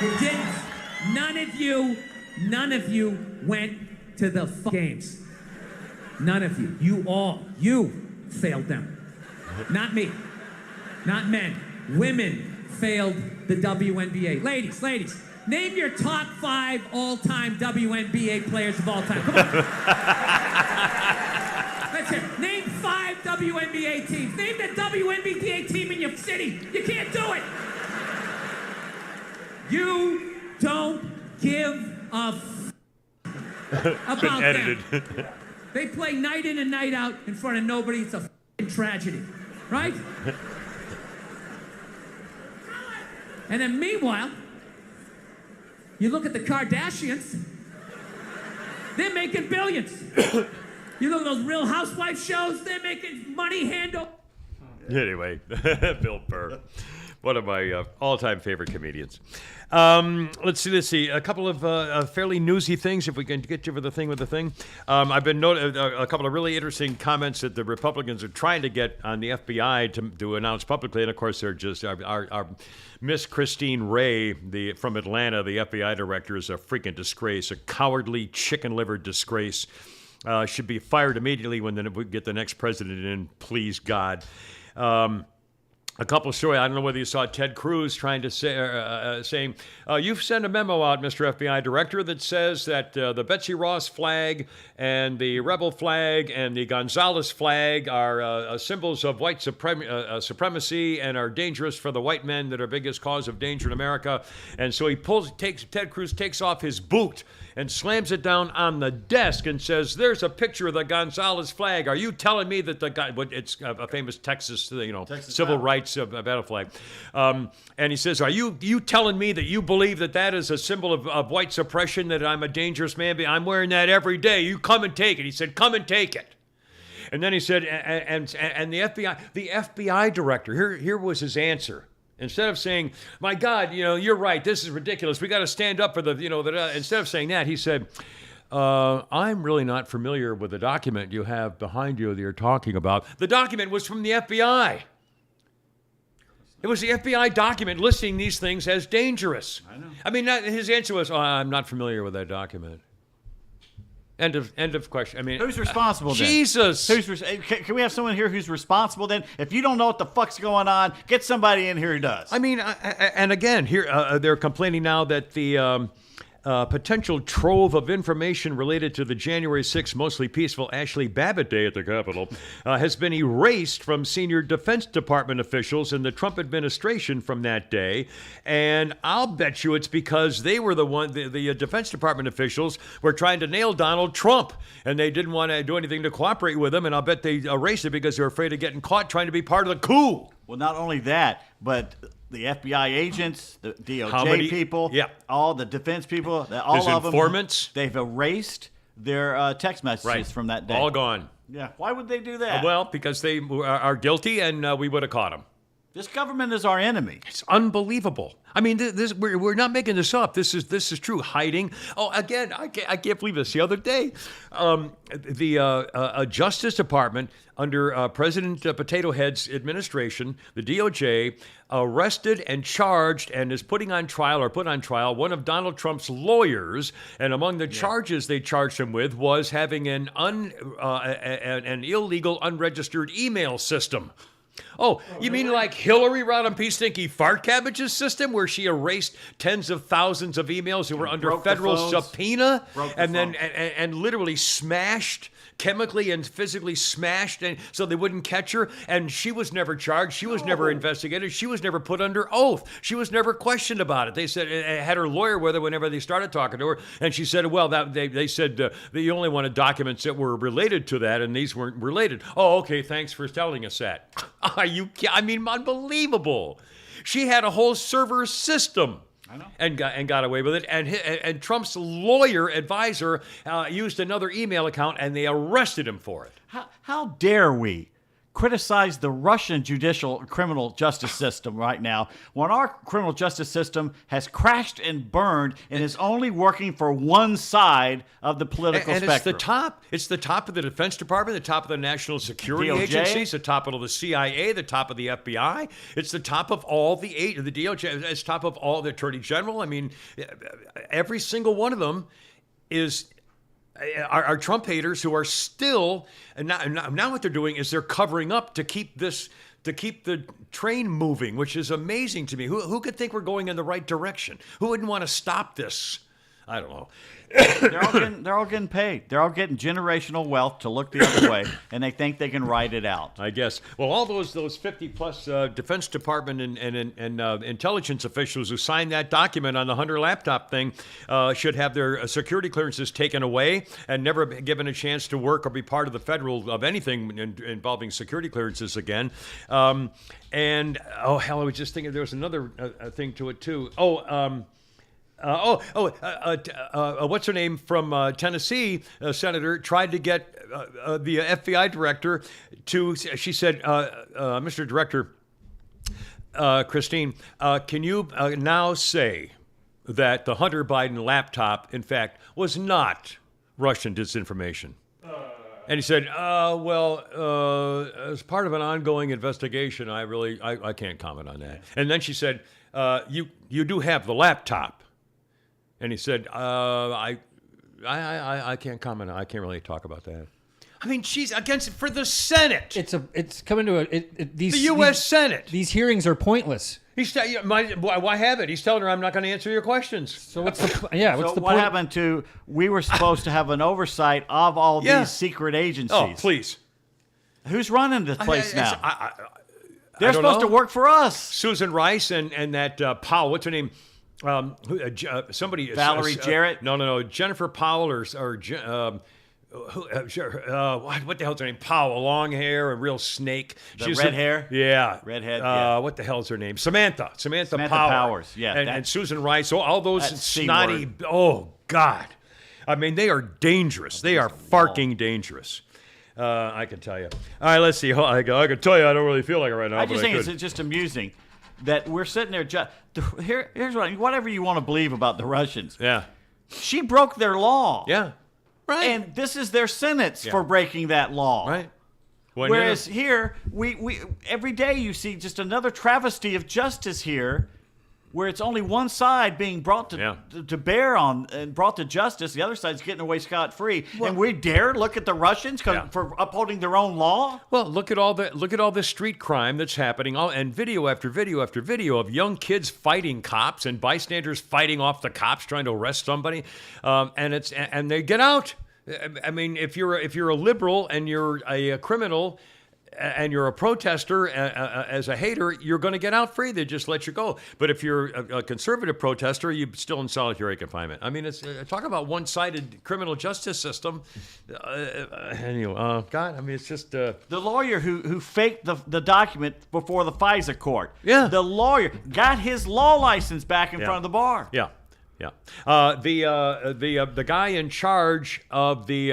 Yeah. You didn't. None of you went to the games. None of you. You failed them. Not me. Not men. Women failed the WNBA. Ladies, name your top 5 all-time WNBA players of all time. Come on. Let's hear it. Name 5 WNBA teams. Name the WNBA team in your city. You can't do it. You don't give a about them. They play night in and night out in front of nobody. It's a tragedy, right? And then meanwhile, you look at the Kardashians, they're making billions. You look at those Real Housewives shows, they're making money hand over. Anyway, Bill Burr, one of my all-time favorite comedians. Let's see. A couple of fairly newsy things, if we can get you for the thing with the thing. I've been a couple of really interesting comments that the Republicans are trying to get on the FBI to announce publicly, and of course they're just our Miss Christine Wray, from Atlanta, the FBI director, is a freaking disgrace, a cowardly chicken-livered disgrace. Should be fired immediately when we get the next president in, please God. A couple of stories. I don't know whether you saw Ted Cruz trying to saying, you've sent a memo out, Mr. FBI Director, that says that the Betsy Ross flag and the Rebel flag and the Gonzalez flag are symbols of white supremacy and are dangerous for the white men that are biggest cause of danger in America. And so Ted Cruz takes off his boot and slams it down on the desk and says, "There's a picture of the Gonzalez flag. Are you telling me that it's a famous Texas, civil rights likes a battle flag. And he says, are you telling me that you believe that is a symbol of white suppression, that I'm a dangerous man? I'm wearing that every day. You come and take it. He said, come and take it. And then he said, and the FBI director, here was his answer. Instead of saying, my God, you're right, this is ridiculous, we got to stand up for instead of saying that, he said, I'm really not familiar with the document you have behind you that you're talking about. The document was from the FBI. It was the FBI document listing these things as dangerous. I know. I mean, his answer was, I'm not familiar with that document. End of question. I mean, who's responsible then? Jesus. Can we have someone here who's responsible then? If you don't know what the fuck's going on, get somebody in here who does. I mean, and again, here they're complaining now that the potential trove of information related to the January 6th mostly peaceful Ashley Babbitt Day at the Capitol has been erased from senior Defense Department officials in the Trump administration from that day. And I'll bet you it's because they were the Defense Department officials were trying to nail Donald Trump, and they didn't want to do anything to cooperate with him. And I'll bet they erased it because they're afraid of getting caught trying to be part of the coup. Well, not only that, but the FBI agents, the DOJ people, all the defense people, all of them, informants, they've erased their text messages from that day. All gone. Yeah. Why would they do that? Well, because they are guilty, and we would have caught them. This government is our enemy. It's unbelievable. I mean, we're not making this up. This is true. Hiding. Oh, again, I can't believe this. The other day, the Justice Department under President Potato Head's administration, the DOJ, arrested and charged and is put on trial one of Donald Trump's lawyers. And among the charges they charged him with was having an illegal, unregistered email system. Oh, you mean like Hillary Rodham P. Stinky Fart Cabbage's system, where she erased tens of thousands of emails that were under federal subpoena, and then and literally smashed, chemically and physically smashed, and so they wouldn't catch her. And she was never charged. She was never investigated. She was never put under oath. She was never questioned about it. They said had her lawyer with her whenever they started talking to her, and she said, "Well, they said that you only wanted documents that were related to that, and these weren't related." Oh, okay. Thanks for telling us that. I mean, unbelievable. She had a whole server system. I know. And got away with it. And Trump's lawyer advisor used another email account, and they arrested him for it. How dare we criticize the Russian judicial criminal justice system right now when our criminal justice system has crashed and burned and is only working for one side of the political spectrum. It's the top of the Defense Department, the top of the National Security DOJ? Agencies, the top of the CIA, the top of the FBI. It's the top of all the DOJ. It's top of all the Attorney General. I mean, every single one of them are Trump haters who are still, and now what they're doing is they're covering up to keep the train moving, which is amazing to me. Who could think we're going in the right direction? Who wouldn't want to stop this? I don't know. They're all getting paid. They're all getting generational wealth to look the other way, and they think they can ride it out. I guess. Well, all those 50-plus Defense Department and intelligence officials who signed that document on the Hunter laptop thing should have their security clearances taken away and never given a chance to work or be part of the federal of anything involving security clearances again. And I was just thinking there was another thing to it too. What's her name from Tennessee, Senator, tried to get the FBI director to, she said, Mr. Director, Christine, can you now say that the Hunter Biden laptop, in fact, was not Russian disinformation? And he said, as part of an ongoing investigation, I can't comment on that. And then she said, you do have the laptop. And he said, I can't comment. I can't really talk about that. I mean, she's against it for the Senate. It's coming to the U.S. Senate. These hearings are pointless. Why have it? He's telling her I'm not going to answer your questions. So what's the point? What happened to? We were supposed to have an oversight of all these secret agencies. Oh, please. Who's running this place now? They're supposed to work for us. Susan Rice and that Powell. What's her name? Somebody. Valerie Jarrett. No. Jennifer Powell or Sure. What the hell's her name? Powell, long hair, a real snake. The red hair? Yeah. Redhead, yeah. What the hell's her name? Samantha Samantha Power. Powers, yeah, And Susan Rice. Oh, all those That C snotty. word. Oh, God. I mean, they are dangerous. They are farking dangerous. I can tell you. All right, let's see. I can tell you I don't really feel like it right now. I just but think could. it's just amusing that we're sitting there. Here's whatever you want to believe about the Russians. Yeah. She broke their law. Yeah. Right. And this is their sentence for breaking that law. Right. When Whereas here, we every day you see just another travesty of justice here, where it's only one side being brought to bear on and brought to justice. The other side's getting away scot-free. And we dare look at the Russians for upholding their own law? Well, look at all the street crime that's happening, and video after video after video of young kids fighting cops and bystanders fighting off the cops trying to arrest somebody, and they get out. I mean, if you're a liberal and you're a criminal and you're a protester as a hater, you're going to get out free. They just let you go. But if you're a conservative protester, you're still in solitary confinement. I mean, it's talk about one-sided criminal justice system. Anyway, God, I mean, it's just the lawyer who faked the document before the FISA court. Yeah. The lawyer got his law license back in front of the bar. Yeah. Yeah, the guy in charge of the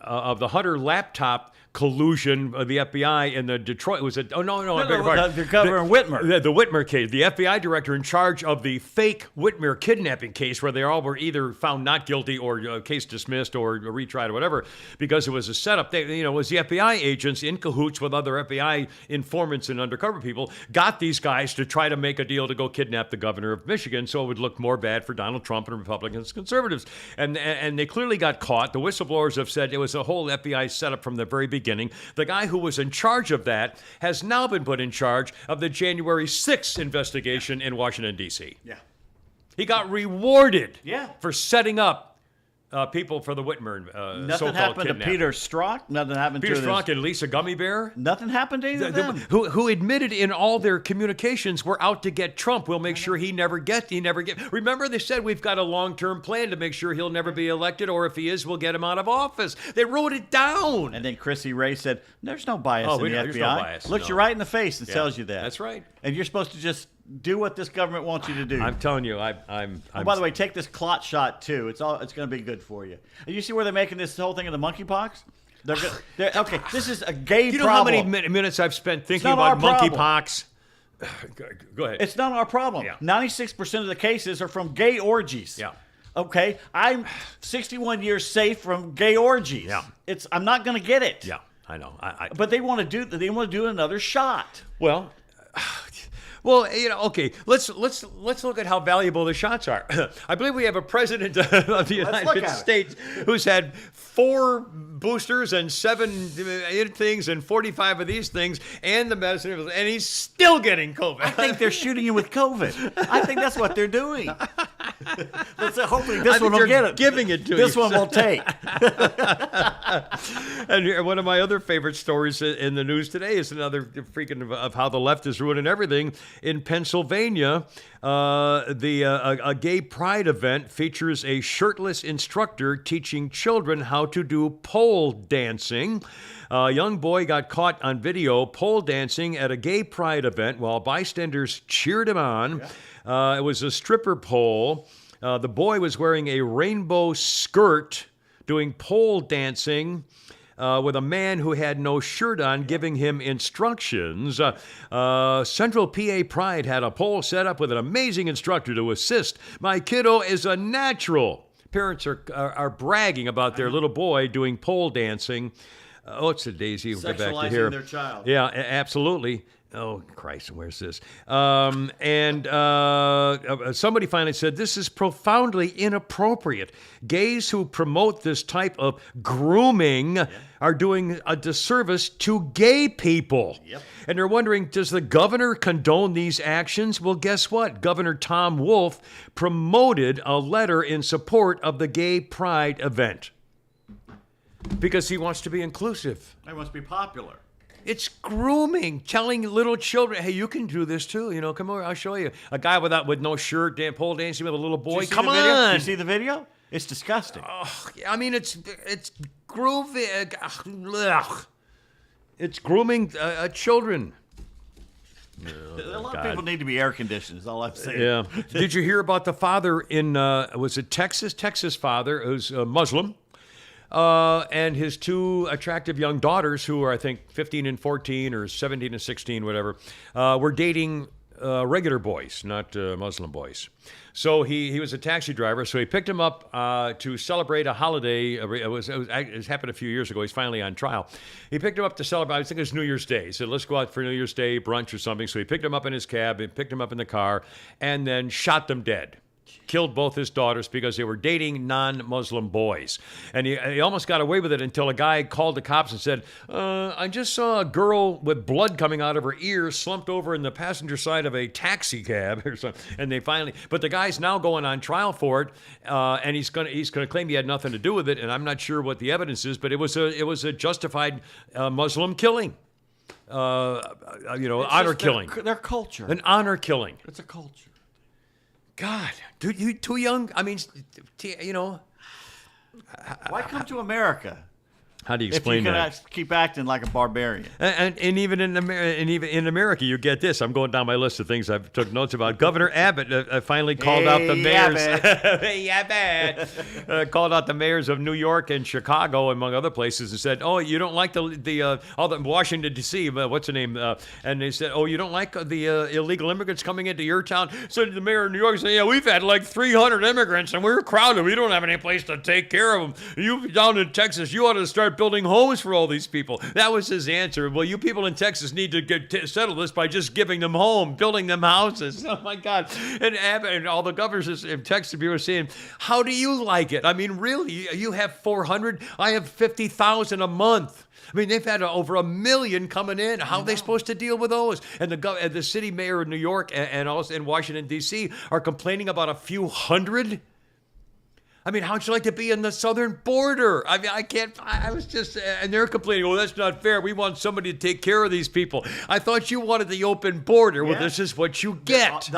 Hunter laptop collusion of the FBI in the Detroit was it? Oh no, I beg your pardon. The Governor Whitmer. The Whitmer case. The FBI director in charge of the fake Whitmer kidnapping case, where they all were either found not guilty or case dismissed or retried or whatever, because it was a setup. It was the FBI agents in cahoots with other FBI informants and undercover people, got these guys to try to make a deal to go kidnap the governor of Michigan, so it would look more bad for Donald Trump and Republicans and conservatives. And they clearly got caught. The whistleblowers have said it was a whole FBI setup from the very beginning. The guy who was in charge of that has now been put in charge of the January 6th investigation in Washington, D.C. Yeah. He got rewarded Yeah. for setting up people for the Whitmer Nothing so-called happened kidnapping. to Peter Strzok. Nothing happened Peter to Strzok and Lisa Gummy Bear. Nothing happened to either of them. Who admitted in all their communications we're out to get Trump. We'll make sure he never get. Remember, they said we've got a long-term plan to make sure he'll never be elected, or if he is, we'll get him out of office. They wrote it down. And then Chrissy Ray said, "There's no bias in the there's FBI. no bias, Looks no. you right in the face and tells you that. That's right. And you're supposed to just do what this government wants you to do." I'm telling you, I'm Oh, by the way, take this clot shot too. It's going to be good for you. And you see where they're making this whole thing of the monkeypox? Okay, this is a gay you know problem. how many minutes I've spent thinking not our about problem. monkeypox? Go ahead. It's not our problem. Yeah. 96% of the cases are from gay orgies. Yeah. Okay, I'm 61 years safe from gay orgies. Yeah. I'm not going to get it. Yeah, I know. But they want to do another shot. Well, okay. Let's look at how valuable the shots are. I believe we have a president of the look United at it. States who's had 4 boosters and 7 things and 45 of these things and the medicine, and he's still getting COVID. I think they're shooting you with COVID. I think that's what they're doing. Hopefully this one will they're get it. giving it to This you. one will take. And one of my other favorite stories in the news today is another freaking of how the left is ruining everything. In Pennsylvania, a gay pride event features a shirtless instructor teaching children how to do pole dancing. A young boy got caught on video pole dancing at a gay pride event while bystanders cheered him on. It was a stripper pole. The boy was wearing a rainbow skirt doing pole dancing with a man who had no shirt on giving him instructions. Central PA Pride had a pole set up with an amazing instructor to assist. My kiddo is a natural. Parents are bragging about their little boy doing pole dancing. It's a daisy. We'll get back to Sexualizing here. their child. Yeah, absolutely. Oh, Christ, where's this? Somebody finally said, this is profoundly inappropriate. Gays who promote this type of grooming are doing a disservice to gay people. Yep. And they're wondering, does the governor condone these actions? Well, guess what? Governor Tom Wolf promoted a letter in support of the gay pride event because he wants to be inclusive. They must be popular. It's grooming, telling little children, hey, you can do this too. Come over, I'll show you. A guy with no shirt, pole dancing with a little boy. Did you see Come the video? on. Did you see the video? It's disgusting. I mean, it's groovy. Ugh. It's grooming children. A lot of people need to be air conditioned. Is all I'm saying. Yeah. Did you hear about the father in was it Texas? Texas father who's Muslim, and his two attractive young daughters, who are I think 15 and 14 or 17 and 16, whatever, were dating regular boys, not Muslim boys. So he was a taxi driver. So he picked him up to celebrate a holiday. It happened a few years ago. He's finally on trial. He picked him up to celebrate. I think it was New Year's Day. He said, "Let's go out for New Year's Day brunch or something." So he picked him up in his cab. He picked him up in the car, and then shot them dead. Killed both his daughters because they were dating non-Muslim boys. And he almost got away with it until a guy called the cops and said, I just saw a girl with blood coming out of her ears slumped over in the passenger side of a taxi cab or something. And they finally, but the guy's now going on trial for it, and he's gonna claim he had nothing to do with it. And I'm not sure what the evidence is, but it was a justified Muslim killing. Honor killing. Their culture. An honor killing. It's a culture. God, dude, you too young? I mean, Why come to America? How do you If you explain can that? keep acting like a barbarian. And even in America, you get this. I'm going down my list of things I've took notes about. Governor Abbott finally called out the mayors. Hey, Abbott called out the mayors of New York and Chicago, among other places, and said, "Oh, you don't like all the Washington D.C. What's the name?" And they said, "Oh, you don't like the illegal immigrants coming into your town?" So the mayor of New York said, "Yeah, we've had like 300 immigrants, and we're crowded. We don't have any place to take care of them. You down in Texas, you ought to start building homes for all these people." That was his answer. Well, you people in Texas need to settle this by just giving them home, building them houses. Oh my God! And Abbott and all the governors in Texas were saying, "How do you like it? I mean, really? You have 400. I have 50,000 a month." I mean, they've had over 1 million coming in. How are they supposed to deal with those? And the city mayor of New York and also in Washington D.C. are complaining about a few hundred. I mean, how'd you like to be in the southern border? I mean, I was just, and they're complaining, "Oh, that's not fair. We want somebody to take care of these people." I thought you wanted the open border. Well, this is what you get.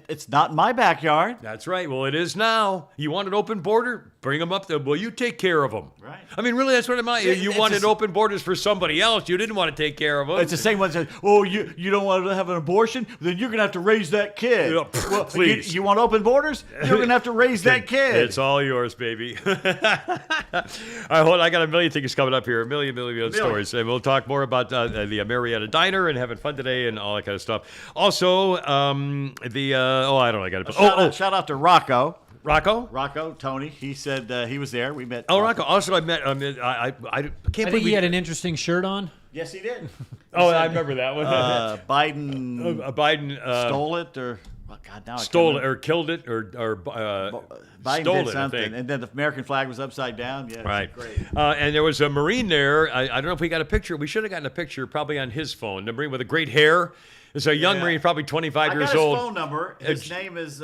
It's not in my backyard. That's right. Well, it is now. You want an open border? Bring them up there. Well, you take care of them. Right. I mean, really, that's what it meant. You wanted open borders for somebody else. You didn't want to take care of them. It's the same one that says, "Oh, you don't want to have an abortion? Then you're going to have to raise that kid." Yeah, well, please. You want open borders? You're going to have to raise that kid. It's all yours, baby. All right, hold on. I got a million things coming up here. A million stories. And we'll talk more about the Marietta Diner and having fun today and all that kind of stuff. Also, I don't know. I got to. Shout out to Rocco. Rocco? Tony. He said he was there. We met. Oh, Rocco. Also, I met. I can't I believe think he had an interesting shirt on. Yes, he did. I remember that one. Biden Biden stole it, or God, now I stole can't it, or killed it, or Biden stole did it, I something, think. and then the American flag was upside down. Yeah, Right. great. And there was a Marine there. I don't know if we got a picture. We should have gotten a picture probably on his phone. The Marine with the great hair. It's a young Marine, probably 25 years I got old. his phone number. His name is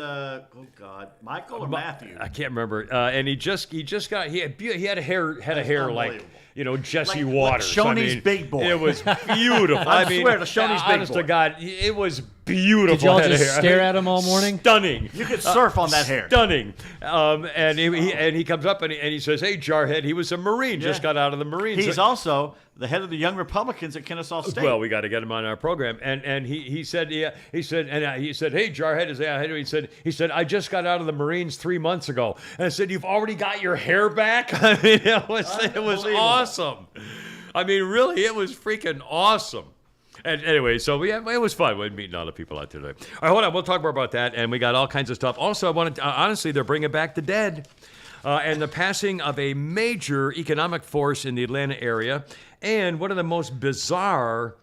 Michael or Matthew. I can't remember. And he had a hair like Jesse Like Waters. Shoney's Big Boy. It was beautiful. I swear to Shoney's Big honest Boy. to God, it was beautiful. Did y'all head of just hair. stare at him all morning? Stunning. You could surf on that hair. Stunning. And he comes up and he says, "Hey, Jarhead," he was a Marine, just got out of the Marines. He's also the head of the Young Republicans at Kennesaw State. Well, we got to get him on our program. And he said, "Hey, Jarhead," he said, "I just got out of the Marines 3 months ago." And I said, "You've already got your hair back?" I mean, it was awesome. I mean, really, it was freaking awesome. And anyway, so it was fun. We're meeting all the people out there today. All right, hold on. We'll talk more about that. And we got all kinds of stuff. Also, I wanted to, honestly, they're bringing back the dead. And the passing of a major economic force in the Atlanta area. And one of the most bizarre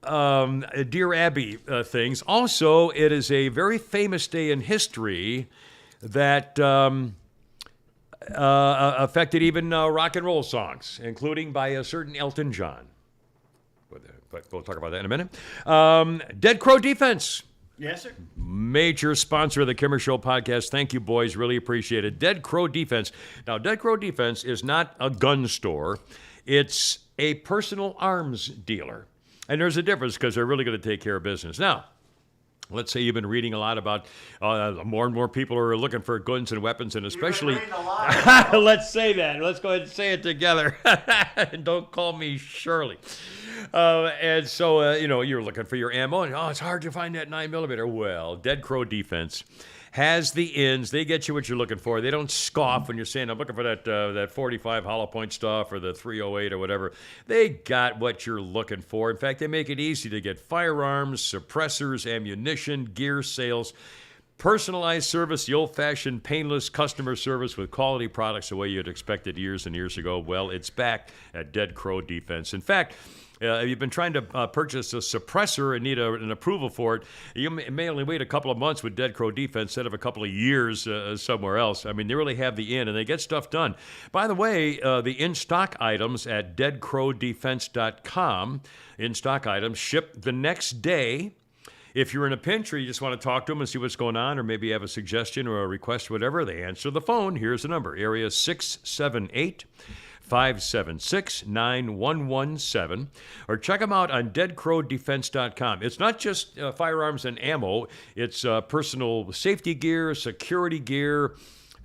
Dear Abby things. Also, it is a very famous day in history that affected even rock and roll songs, including by a certain Elton John. But we'll talk about that in a minute. Dead Crow Defense. Yes, sir. Major sponsor of the Kimmer Show podcast. Thank you, boys. Really appreciate it. Dead Crow Defense. Now, Dead Crow Defense is not a gun store. It's a personal arms dealer. And there's a difference because they're really going to take care of business. Now, Let's say you've been reading a lot about more and more people are looking for guns and weapons, and especially. Let's say that. Let's go ahead and say it together. And don't call me Shirley. And so, you're looking for your ammo, and it's hard to find that 9mm. Well, Dead Crow Defense has the ins. They get you what you're looking for. They don't scoff when you're saying, I'm looking for that 45 hollow point stuff or the 308 or whatever. They got what you're looking for. In fact, they make it easy to get firearms, suppressors, ammunition, gear sales, personalized service, the old-fashioned painless customer service with quality products the way you'd expect it years and years ago. Well, it's back at Dead Crow Defense. In fact, if you've been trying to purchase a suppressor and need an approval for it, you may only wait a couple of months with Dead Crow Defense instead of a couple of years somewhere else. I mean, they really have the in, and they get stuff done. By the way, the in-stock items at deadcrowdefense.com, in-stock items, ship the next day. If you're in a pinch or you just want to talk to them and see what's going on, or maybe you have a suggestion or a request, whatever, they answer the phone. Here's the number, area 678-576-9117, or check them out on deadcrowdefense.com. It's not just firearms and ammo. It's personal safety gear, security gear,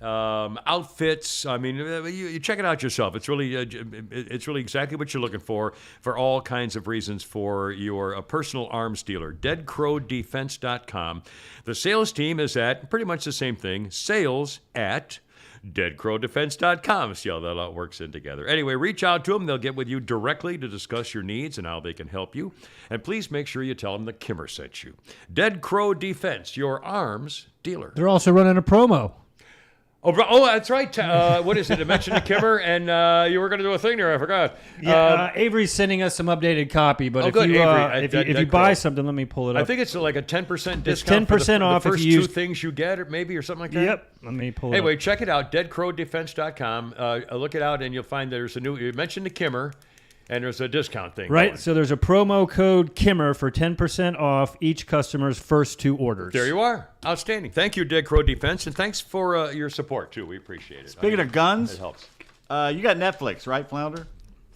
outfits. I mean, you check it out yourself. It's really exactly what you're looking for all kinds of reasons for your personal arms dealer. deadcrowdefense.com. The sales team is at pretty much the same thing, sales at deadcrowdefense.com. See how that all works in together. Anyway, reach out to them. They'll get with you directly to discuss your needs and how they can help you. And please make sure you tell them that Kimmer sent you. Dead Crow Defense, your arms dealer. They're also running a promo. Oh, that's right. What is it? I mentioned to Kimmer, and you were going to do a thing there. I forgot. Yeah, Avery's sending us some updated copy, but if good, you Avery, if you buy something, let me pull it up. I think it's like a 10% discount. It's 10% off for the if first you use two things you get, or maybe, or something like that. Yep. Let me pull it Anyway, up. check it out, deadcrowdefense.com. Look it out, and you'll find there's a new. You mentioned to Kimmer, and there's a discount thing. Right, going. so there's a promo code Kimmer for 10% off each customer's first 2 orders. There you are. Outstanding. Thank you, Dead Crow Defense, and thanks for your support too. We appreciate it. Speaking of guns, it helps. You got Netflix, right, Flounder?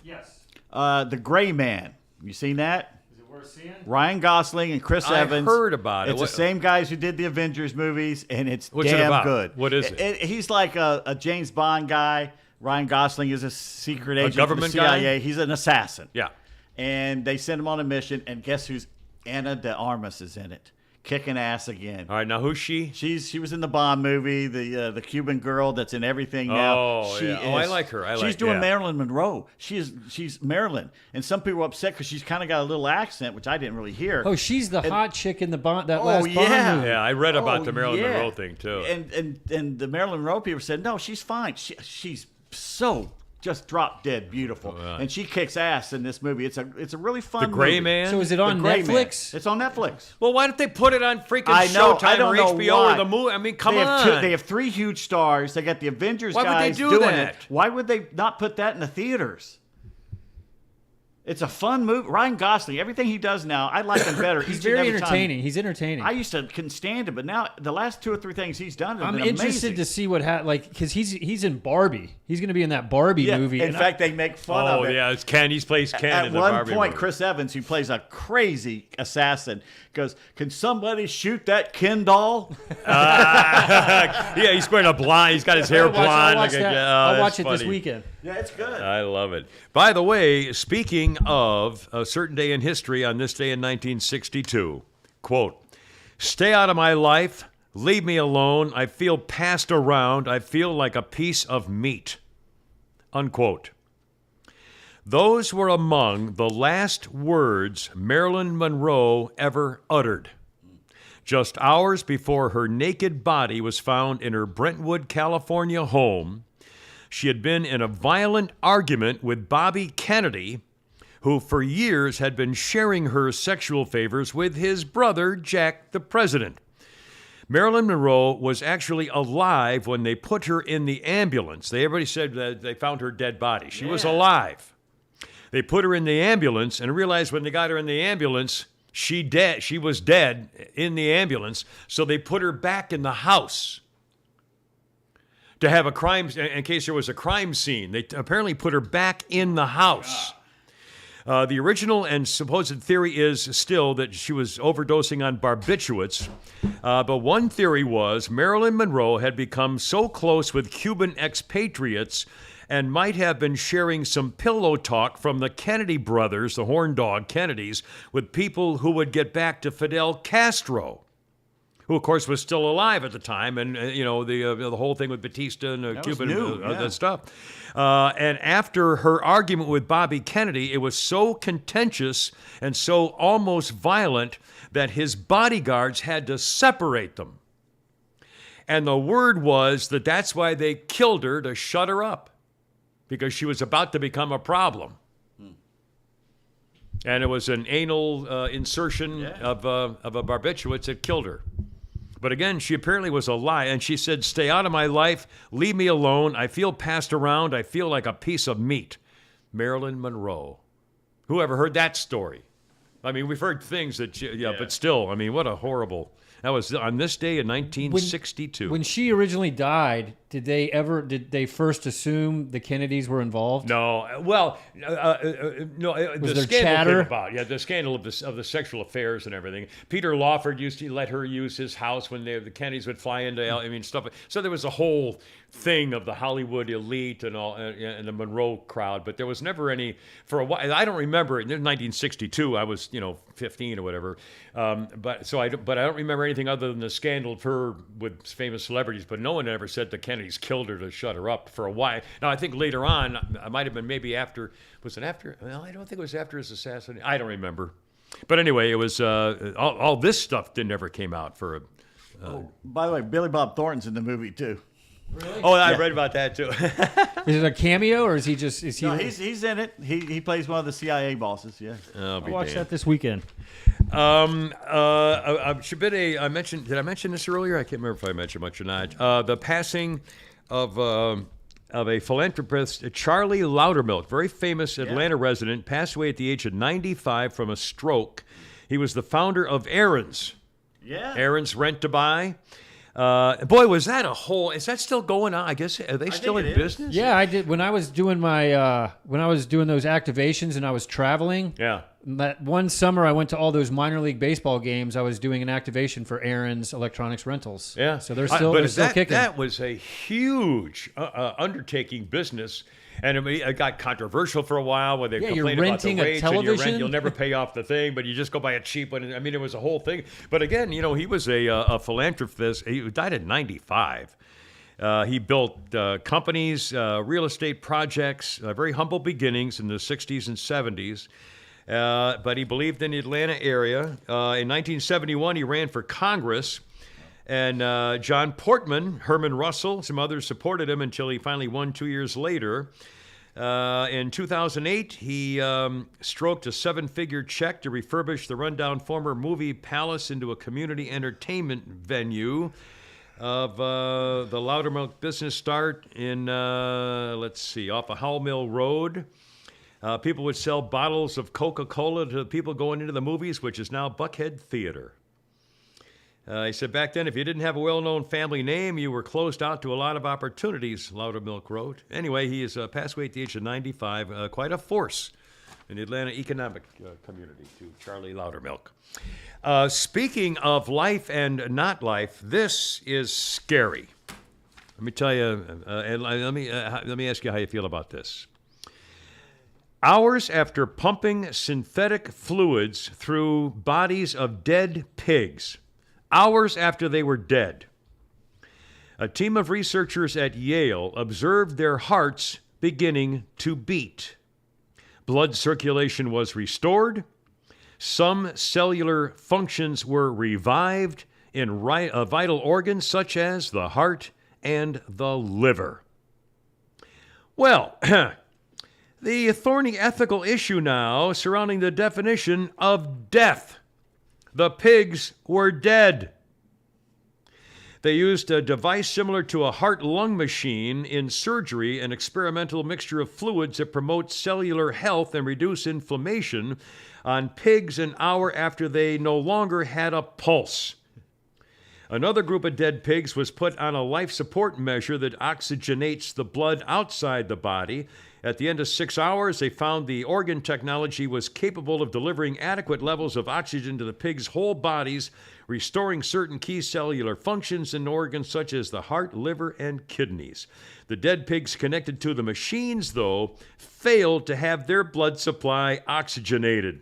Yes. The Gray Man. You seen that? Is it worth seeing? Ryan Gosling and Chris I Evans. heard about it. It's the same guys who did the Avengers movies, and it's What's it damn about? good. What is it? He's like a James Bond guy. Ryan Gosling is a secret agent government for the CIA. guy? He's an assassin. Yeah. And they send him on a mission, and guess who's Anna de Armas is in it, kicking ass again. All right, now who's she? She was in the Bond movie, the Cuban girl that's in everything now. Oh, yeah. I like her. She's doing yeah. Marilyn Monroe. She's Marilyn, and some people are upset because she's kind of got a little accent, which I didn't really hear. Oh, she's the hot chick in the last yeah. Bond movie. Yeah, I read about the Marilyn yeah. Monroe thing too. And the Marilyn Monroe people said, no, she's fine. She's so just drop dead beautiful, and she kicks ass in this movie. It's a really fun. The Gray movie. Man. So is it The on Gray Man. Netflix? It's on Netflix. Well, why don't they put it on freaking I know. Showtime I don't or know HBO why. or the movie? I mean, come they on. have they have 3 huge stars. They got the Avengers Why would they guys do doing that? it. Why would they not put that in the theaters? It's a fun movie. Ryan Gosling, everything he does now, I like him better. He's each and very every time. entertaining. He's entertaining. I used to couldn't stand it, but now the last 2 or 3 things he's done have I'm been interested amazing. to see what because he's in Barbie. He's going to be in that Barbie Yeah, movie. in and fact, they make fun of Oh, it. yeah, it's Ken. He plays Ken At in the one Barbie point, movie. Chris Evans, who plays a crazy assassin, goes, "Can somebody shoot that Ken doll?" Yeah, he's wearing a blonde. He's got his hair blonde. I'll watch it this funny. weekend. Yeah, it's good. I love it. By the way, speaking of a certain day in history, on this day in 1962, quote, "Stay out of my life. Leave me alone. I feel passed around. I feel like a piece of meat." Unquote. Those were among the last words Marilyn Monroe ever uttered. Just hours before her naked body was found in her Brentwood, California home, she had been in a violent argument with Bobby Kennedy, who for years had been sharing her sexual favors with his brother, Jack the President. Marilyn Monroe was actually alive when they put her in the ambulance. Everybody said that they found her dead body. She was alive. They put her in the ambulance and realized when they got her in the ambulance, she was dead in the ambulance, so they put her back in the house to have a crime, in case there was a crime scene. They apparently put her back in the house. The original and supposed theory is still that she was overdosing on barbiturates. But one theory was Marilyn Monroe had become so close with Cuban expatriates and might have been sharing some pillow talk from the Kennedy brothers, the horn dog Kennedys, with people who would get back to Fidel Castro, who, of course, was still alive at the time, and the whole thing with Batista and That was Cuban new, that stuff. And after her argument with Bobby Kennedy, it was so contentious and so almost violent that his bodyguards had to separate them. And the word was that that's why they killed her, to shut her up, because she was about to become a problem. And it was an anal insertion of a barbiturates that killed her. But again, she apparently was a lie, and she said, "Stay out of my life, leave me alone. I feel passed around. I feel like a piece of meat." Marilyn Monroe. Who ever heard that story? I mean, we've heard things that, but still, I mean, what a horrible. That was on this day in 1962. When she originally died, did they first assume the Kennedys were involved? No, well, no. Was the there scandal chatter? came about. The scandal of the sexual affairs and everything. Peter Lawford used to let her use his house when the Kennedys would fly into. I mean, stuff. So there was a whole thing of the Hollywood elite and all, and the Monroe crowd. But there was never any for a while. I don't remember. In 1962, I was 15 or whatever. But I don't remember anything other than the scandal of her with famous celebrities. But no one ever said the Kennedys killed her to shut her up for a while. Now, I think later on, I might have been maybe after, was it after? Well, I don't think it was after his assassination. I don't remember. But anyway, it was, all this stuff never came out for By the way, Billy Bob Thornton's in the movie, too. Really? Oh, I read about that, too. Is it a cameo, or is he just? Is he? No, he's in it. He plays one of the CIA bosses, yeah. I'll be I'll watch damned. that this weekend. I mentioned. Did I mention this earlier? I can't remember if I mentioned much or not. The passing of a philanthropist, Charlie Loudermilk, very famous Atlanta resident, passed away at the age of 95 from a stroke. He was the founder of Aaron's. Yeah. Aaron's Rent to Buy. Boy, was that a whole? Is that still going on? I guess are they still in it is. business? Yeah, I did when I was doing my when I was doing those activations and I was traveling. Yeah. That one summer, I went to all those minor league baseball games. I was doing an activation for Aaron's Electronics Rentals. Yeah, so they're still kicking. That was a huge undertaking business, and it got controversial for a while when they you're complained about the renting a rates and television? you'll never pay off the thing, but you just go buy a cheap one. I mean, it was a whole thing. But again, he was a philanthropist. He died at 95. He built companies, real estate projects, very humble beginnings in the 60s and 70s. But he believed in the Atlanta area. In 1971, he ran for Congress. And John Portman, Herman Russell, some others supported him until he finally won 2 years later. In 2008, he stroked a 7-figure check to refurbish the rundown former movie palace into a community entertainment venue of the Loudermilk business start in, off of Howell Mill Road. People would sell bottles of Coca-Cola to the people going into the movies, which is now Buckhead Theater. He said back then, if you didn't have a well-known family name, you were closed out to a lot of opportunities, Loudermilk wrote. Anyway, he has passed away at the age of 95, quite a force in the Atlanta economic community, to Charlie Loudermilk. Speaking of life and not life, this is scary. Let me tell you, and let me ask you how you feel about this. Hours after pumping synthetic fluids through bodies of dead pigs, hours after they were dead, a team of researchers at Yale observed their hearts beginning to beat. Blood circulation was restored. Some cellular functions were revived in vital organs such as the heart and the liver. Well, the thorny ethical issue now surrounding the definition of death. The pigs were dead. They used a device similar to a heart-lung machine in surgery, an experimental mixture of fluids that promote cellular health and reduce inflammation on pigs an hour after they no longer had a pulse. Another group of dead pigs was put on a life support measure that oxygenates the blood outside the body. At the end of 6 hours, they found the organ technology was capable of delivering adequate levels of oxygen to the pigs' whole bodies, restoring certain key cellular functions in organs such as the heart, liver, and kidneys. The dead pigs connected to the machines, though, failed to have their blood supply oxygenated,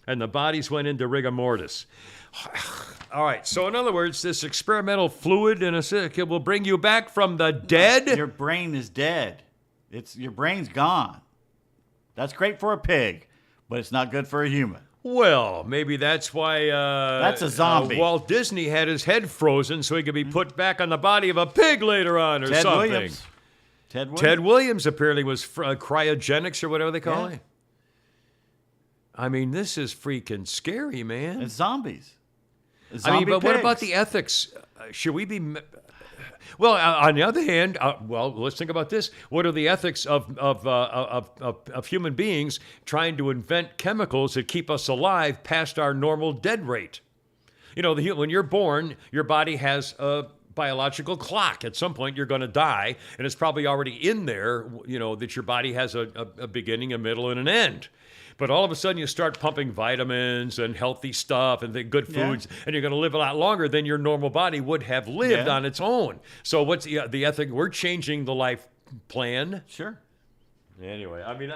and the bodies went into rigor mortis. All right, so in other words, this experimental fluid in it will bring you back from the dead? Your brain is dead. Your brain's gone. That's great for a pig, but it's not good for a human. Well, maybe that's why That's a zombie. Walt Disney had his head frozen so he could be put back on the body of a pig later on or Ted something. Williams. Ted Williams apparently was cryogenics or whatever they call it. I mean, this is freaking scary, man. It's zombies. It's I mean, but what pigs. about the ethics? Should we be... Well, on the other hand, let's think about this. What are the ethics of human beings trying to invent chemicals that keep us alive past our normal dead rate? You know, when you're born, your body has a biological clock. At some point, you're going to die, and it's probably already in there, you know, that your body has a beginning, a middle, and an end. But all of a sudden, you start pumping vitamins and healthy stuff and the good foods, and you're going to live a lot longer than your normal body would have lived on its own. So what's the ethic? We're changing the life plan. Sure. Anyway, I mean,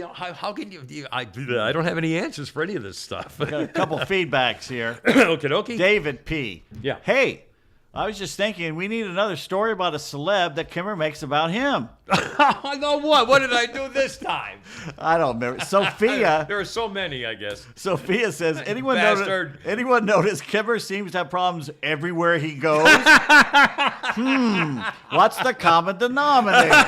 how can you? I don't have any answers for any of this stuff. Got a couple feedbacks here. Okie dokie. David P. Yeah. Hey, I was just thinking we need another story about a celeb that Kimmer makes about him. I know what? What did I do this time? I don't remember. Sophia. There are so many, I guess. Sophia says, anyone Bastard. notice Kimmer seems to have problems everywhere he goes? What's the common denominator?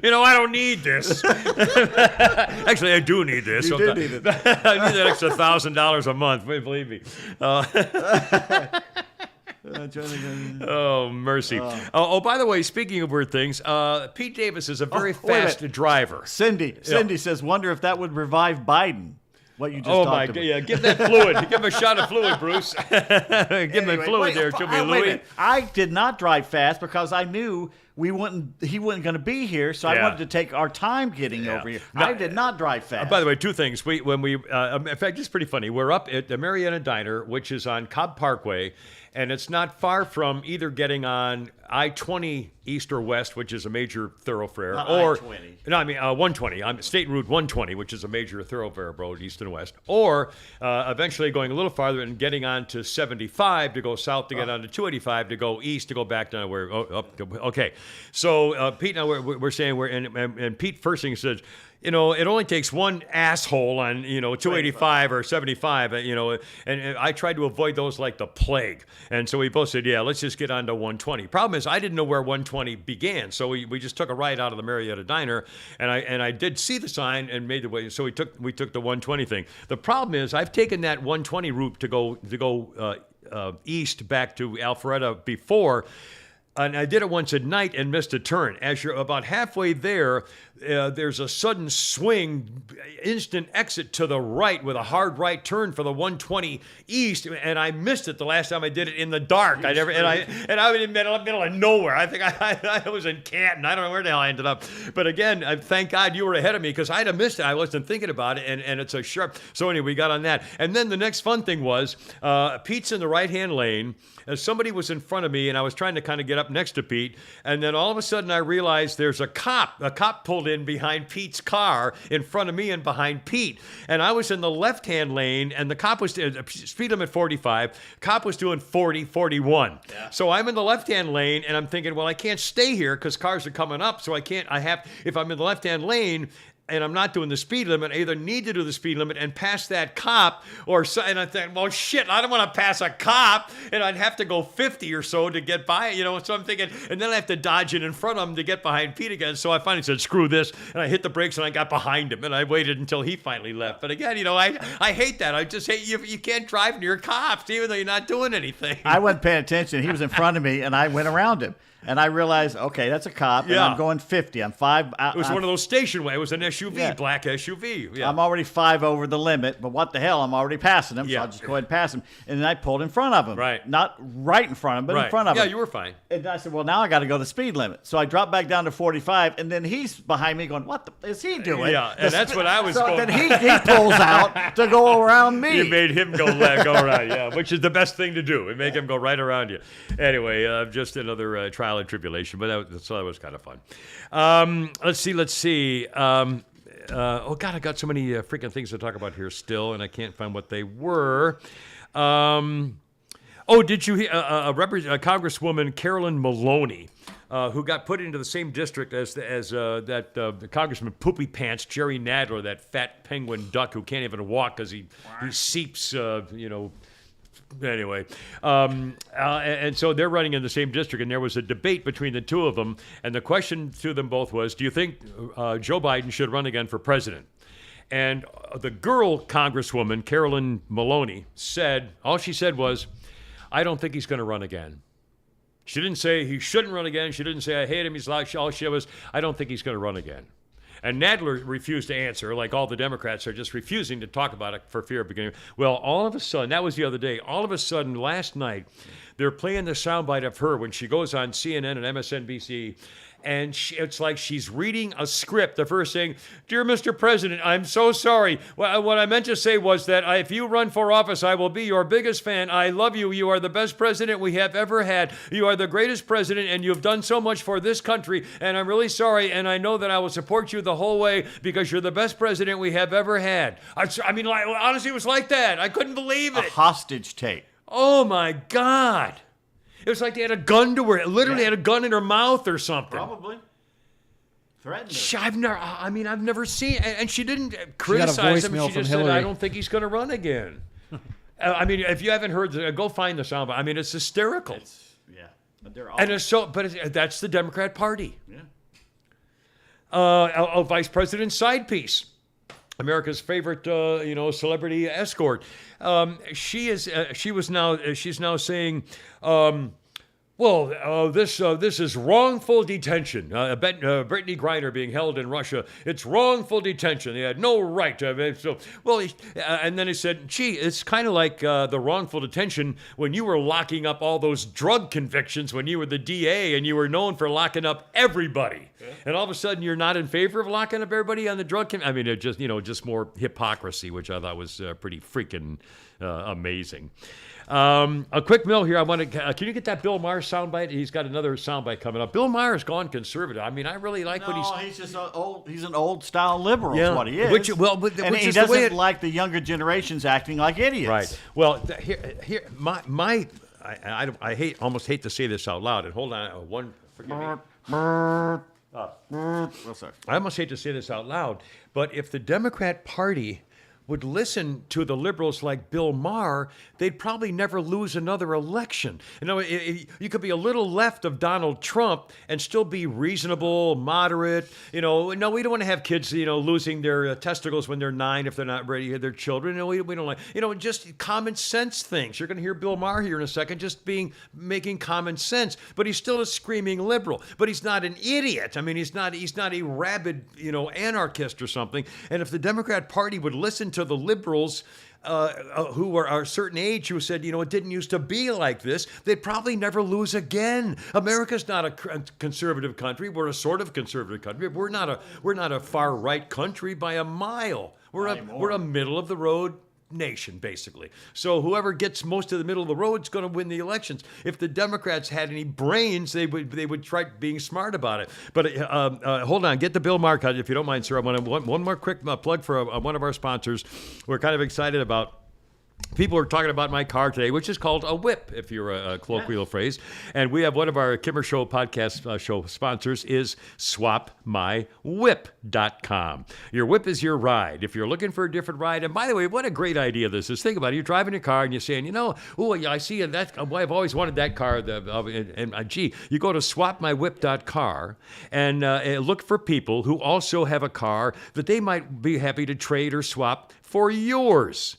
You know, I don't need this. Actually, I do need this. You do need it. I need that extra $1,000 a month. Believe me. Oh, mercy. By the way, speaking of weird things, Pete Davis is a very wait a minute. fast driver. Cindy says, wonder if that would revive Biden. What you just Oh, talked my about. God. Yeah, give that fluid. Give him a shot of fluid, Bruce. Give him a fluid there to me, wait a Louis. minute. I did not drive fast because I knew he wasn't going to be here, so I wanted to take our time getting over here. No, I did not drive fast. By the way, two things. In fact, it's pretty funny. We're up at the Marietta Diner, which is on Cobb Parkway, and it's not far from either getting on I-20 east or west, which is a major thoroughfare, Not or I-20. No, I mean 120. I'm State Route 120, which is a major thoroughfare road east and west, or eventually going a little farther and getting on to 75 to go south to get on to 285 to go east to go back down where. Okay, so Pete and I we're saying and Pete first thing says, you know, it only takes one asshole on, 285 or 75, and I tried to avoid those like the plague. And so we both said, yeah, let's just get on to 120. Problem is, I didn't know where 120 began. So we just took a ride out of the Marietta Diner, and I did see the sign and made the way. So we took the 120 thing. The problem is, I've taken that 120 route to go east back to Alpharetta before. And I did it once at night and missed a turn. As you're about halfway there, there's a sudden swing, instant exit to the right with a hard right turn for the 120 east, and I missed it the last time I did it in the dark. I was in the middle of nowhere. I think I was in Canton. I don't know where the hell I ended up. But again, thank God you were ahead of me because I'd have missed it. I wasn't thinking about it, and it's a sharp. So anyway, we got on that. And then the next fun thing was Pete's in the right-hand lane. Somebody was in front of me, and I was trying to kind of get up next to Pete, and then all of a sudden I realized there's a cop. A cop pulled in behind Pete's car in front of me and behind Pete, and I was in the left-hand lane, and the cop was speed limit 45. Cop was doing 40, 41. Yeah. So I'm in the left-hand lane, and I'm thinking, well, I can't stay here because cars are coming up, so I can't. If I'm in the left-hand lane and I'm not doing the speed limit, I either need to do the speed limit and pass that cop, and I think, well, shit, I don't want to pass a cop, and I'd have to go 50 or so to get by, so I'm thinking, and then I have to dodge it in front of him to get behind Pete again, so I finally said, screw this, and I hit the brakes, and I got behind him, and I waited until he finally left. But again, I hate that. I just hate you can't drive near cops, even though you're not doing anything. I wasn't paying attention. He was in front of me, and I went around him. And I realized, okay, that's a cop, and Yeah. I'm going 50. I'm 5. It was one of those station ways. It was an SUV, Yeah. black SUV. Yeah. I'm already 5 over the limit, but what the hell? I'm already passing him, so Yeah. I'll just go ahead and pass him. And then I pulled in front of him. Right. Not right in front of him, but right. in front of yeah, him. you were fine. And I said, well, now I got to go the speed limit. So I dropped back down to 45, and then he's behind me going, what the is he doing? Yeah, and that's what I was So going. then he pulls out to go around me. You made him go around, yeah, which is the best thing to do. And make him go right around you. Anyway, just another trial and tribulation, but that was kind of fun. Let's see. Oh, God, I got so many freaking things to talk about here still, and I can't find what they were. Did you hear Congresswoman Carolyn Maloney, who got put into the same district as the Congressman Poopy Pants Jerry Nadler, that fat penguin duck who can't even walk because he seeps, Anyway, and so they're running in the same district, and there was a debate between the two of them, and the question to them both was, do you think Joe Biden should run again for president? And the girl Congresswoman, Carolyn Maloney, all she said was, I don't think he's going to run again. She didn't say he shouldn't run again. She didn't say I hate him. All she was, I don't think he's going to run again. And Nadler refused to answer, like all the Democrats are just refusing to talk about it for fear of beginning. Well, all of a sudden, that was the other day, all of a sudden last night, they're playing the soundbite of her when she goes on CNN and MSNBC, and it's like she's reading a script of her saying, Dear Mr. President, I'm so sorry. What I meant to say was that if you run for office, I will be your biggest fan. I love you. You are the best president we have ever had. You are the greatest president, and you've done so much for this country, and I'm really sorry, and I know that I will support you the whole way because you're the best president we have ever had. I mean, honestly, it was like that. I couldn't believe A it. hostage tape. Oh, my God. It was like they had a gun to her. Literally had a gun in her mouth or something. Probably. Threatened her. I've never seen, and she didn't criticize him. voicemail She from just said, Hillary. I don't think he's going to run again. If you haven't heard, go find the sound. I mean, it's hysterical. Yeah. But they're all. And that's the Democrat Party. Yeah. A vice president's side piece. America's favorite, celebrity escort. She's now saying, this is wrongful detention. Brittany Griner being held in Russia. It's wrongful detention. They had no right to. And then he said, gee, it's kind of like the wrongful detention when you were locking up all those drug convictions when you were the DA and you were known for locking up everybody. Yeah. And all of a sudden you're not in favor of locking up everybody on the drug. It just more hypocrisy, which I thought was pretty freaking amazing. A quick mill here. I want to. Can you get that Bill Maher soundbite? He's got another soundbite coming up. Bill Maher's gone conservative. I really like what he's. He's just old. He's an old style liberal. Yeah. Is what he is. Which and he is doesn't the way like the younger generations acting like idiots. Right. Well, I almost hate to say this out loud. And hold on, forgive me. Well, sorry. I almost hate to say this out loud, but if the Democrat Party would listen to the liberals like Bill Maher, they'd probably never lose another election. You could be a little left of Donald Trump and still be reasonable, moderate. No, we don't want to have kids, losing their testicles when they're 9 if they're not ready to have their children. We don't like, just common sense things. You're going to hear Bill Maher here in a second, just making common sense. But he's still a screaming liberal. But he's not an idiot. He's not a rabid, anarchist or something. And if the Democrat Party would listen to the liberals who are a certain age who said, it didn't used to be like this, they'd probably never lose again. America's not a conservative country. We're a sort of conservative country. We're not a far right country by a mile. We're a middle of the road nation, basically. So whoever gets most of the middle of the road is going to win the elections. If the Democrats had any brains, they would try being smart about it. But hold on, get the Bill Maher cut if you don't mind, sir. I want one more quick plug for one of our sponsors. We're kind of excited about. People are talking about my car today, which is called a whip, if you're a colloquial phrase. And we have one of our Kimmer Show podcast show sponsors is SwapMyWhip.com. Your whip is your ride. If you're looking for a different ride, and by the way, what a great idea this is. Think about it. You're driving a car and you're saying, I see that. I've always wanted that car. You go to SwapMyWhip.car and look for people who also have a car that they might be happy to trade or swap for yours.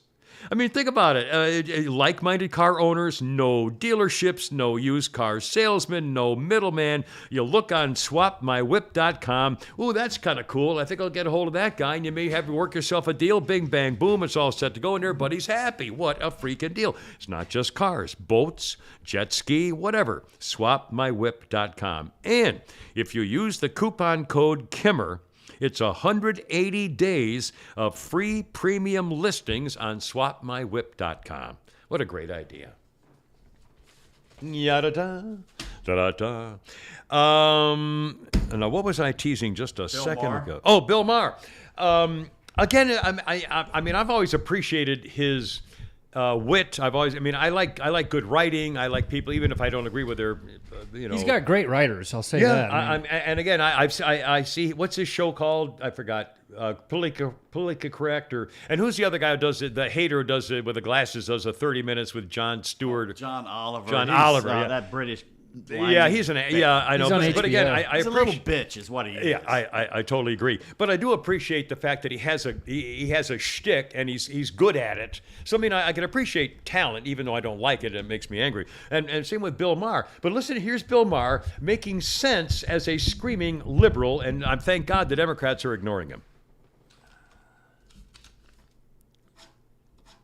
I mean, think about it. Like-minded car owners, no dealerships, no used car salesmen, no middleman. You look on swapmywhip.com. Ooh, that's kind of cool. I think I'll get a hold of that guy, and you may have to work yourself a deal. Bing, bang, boom. It's all set to go, and everybody's happy. What a freaking deal. It's not just cars, boats, jet ski, whatever. Swapmywhip.com. And if you use the coupon code KIMMER, it's 180 days of free premium listings on swapmywhip.com. What a great idea. Yada-da, da-da-da. Now, what was I teasing just a second Maher. ago? Oh, Bill Maher. Again, I mean, I've always appreciated his wit. I like good writing. I like people, even if I don't agree with their, He's got great writers. I'll say that. And again, I see, what's his show called? I forgot. Politically Correct, and who's the other guy who does it? The hater who does it with the glasses, does a 30 minutes with Jon Stewart. John Oliver. John He's, Oliver, yeah. That British. Yeah, I know. He's on But again, HBO. I He's a little bitch, is what he is. Yeah, I totally agree. But I do appreciate the fact that he has a shtick and he's good at it. So I mean, I can appreciate talent, even though I don't like it. It makes me angry. And same with Bill Maher. But listen, here's Bill Maher making sense as a screaming liberal, and I thank God the Democrats are ignoring him.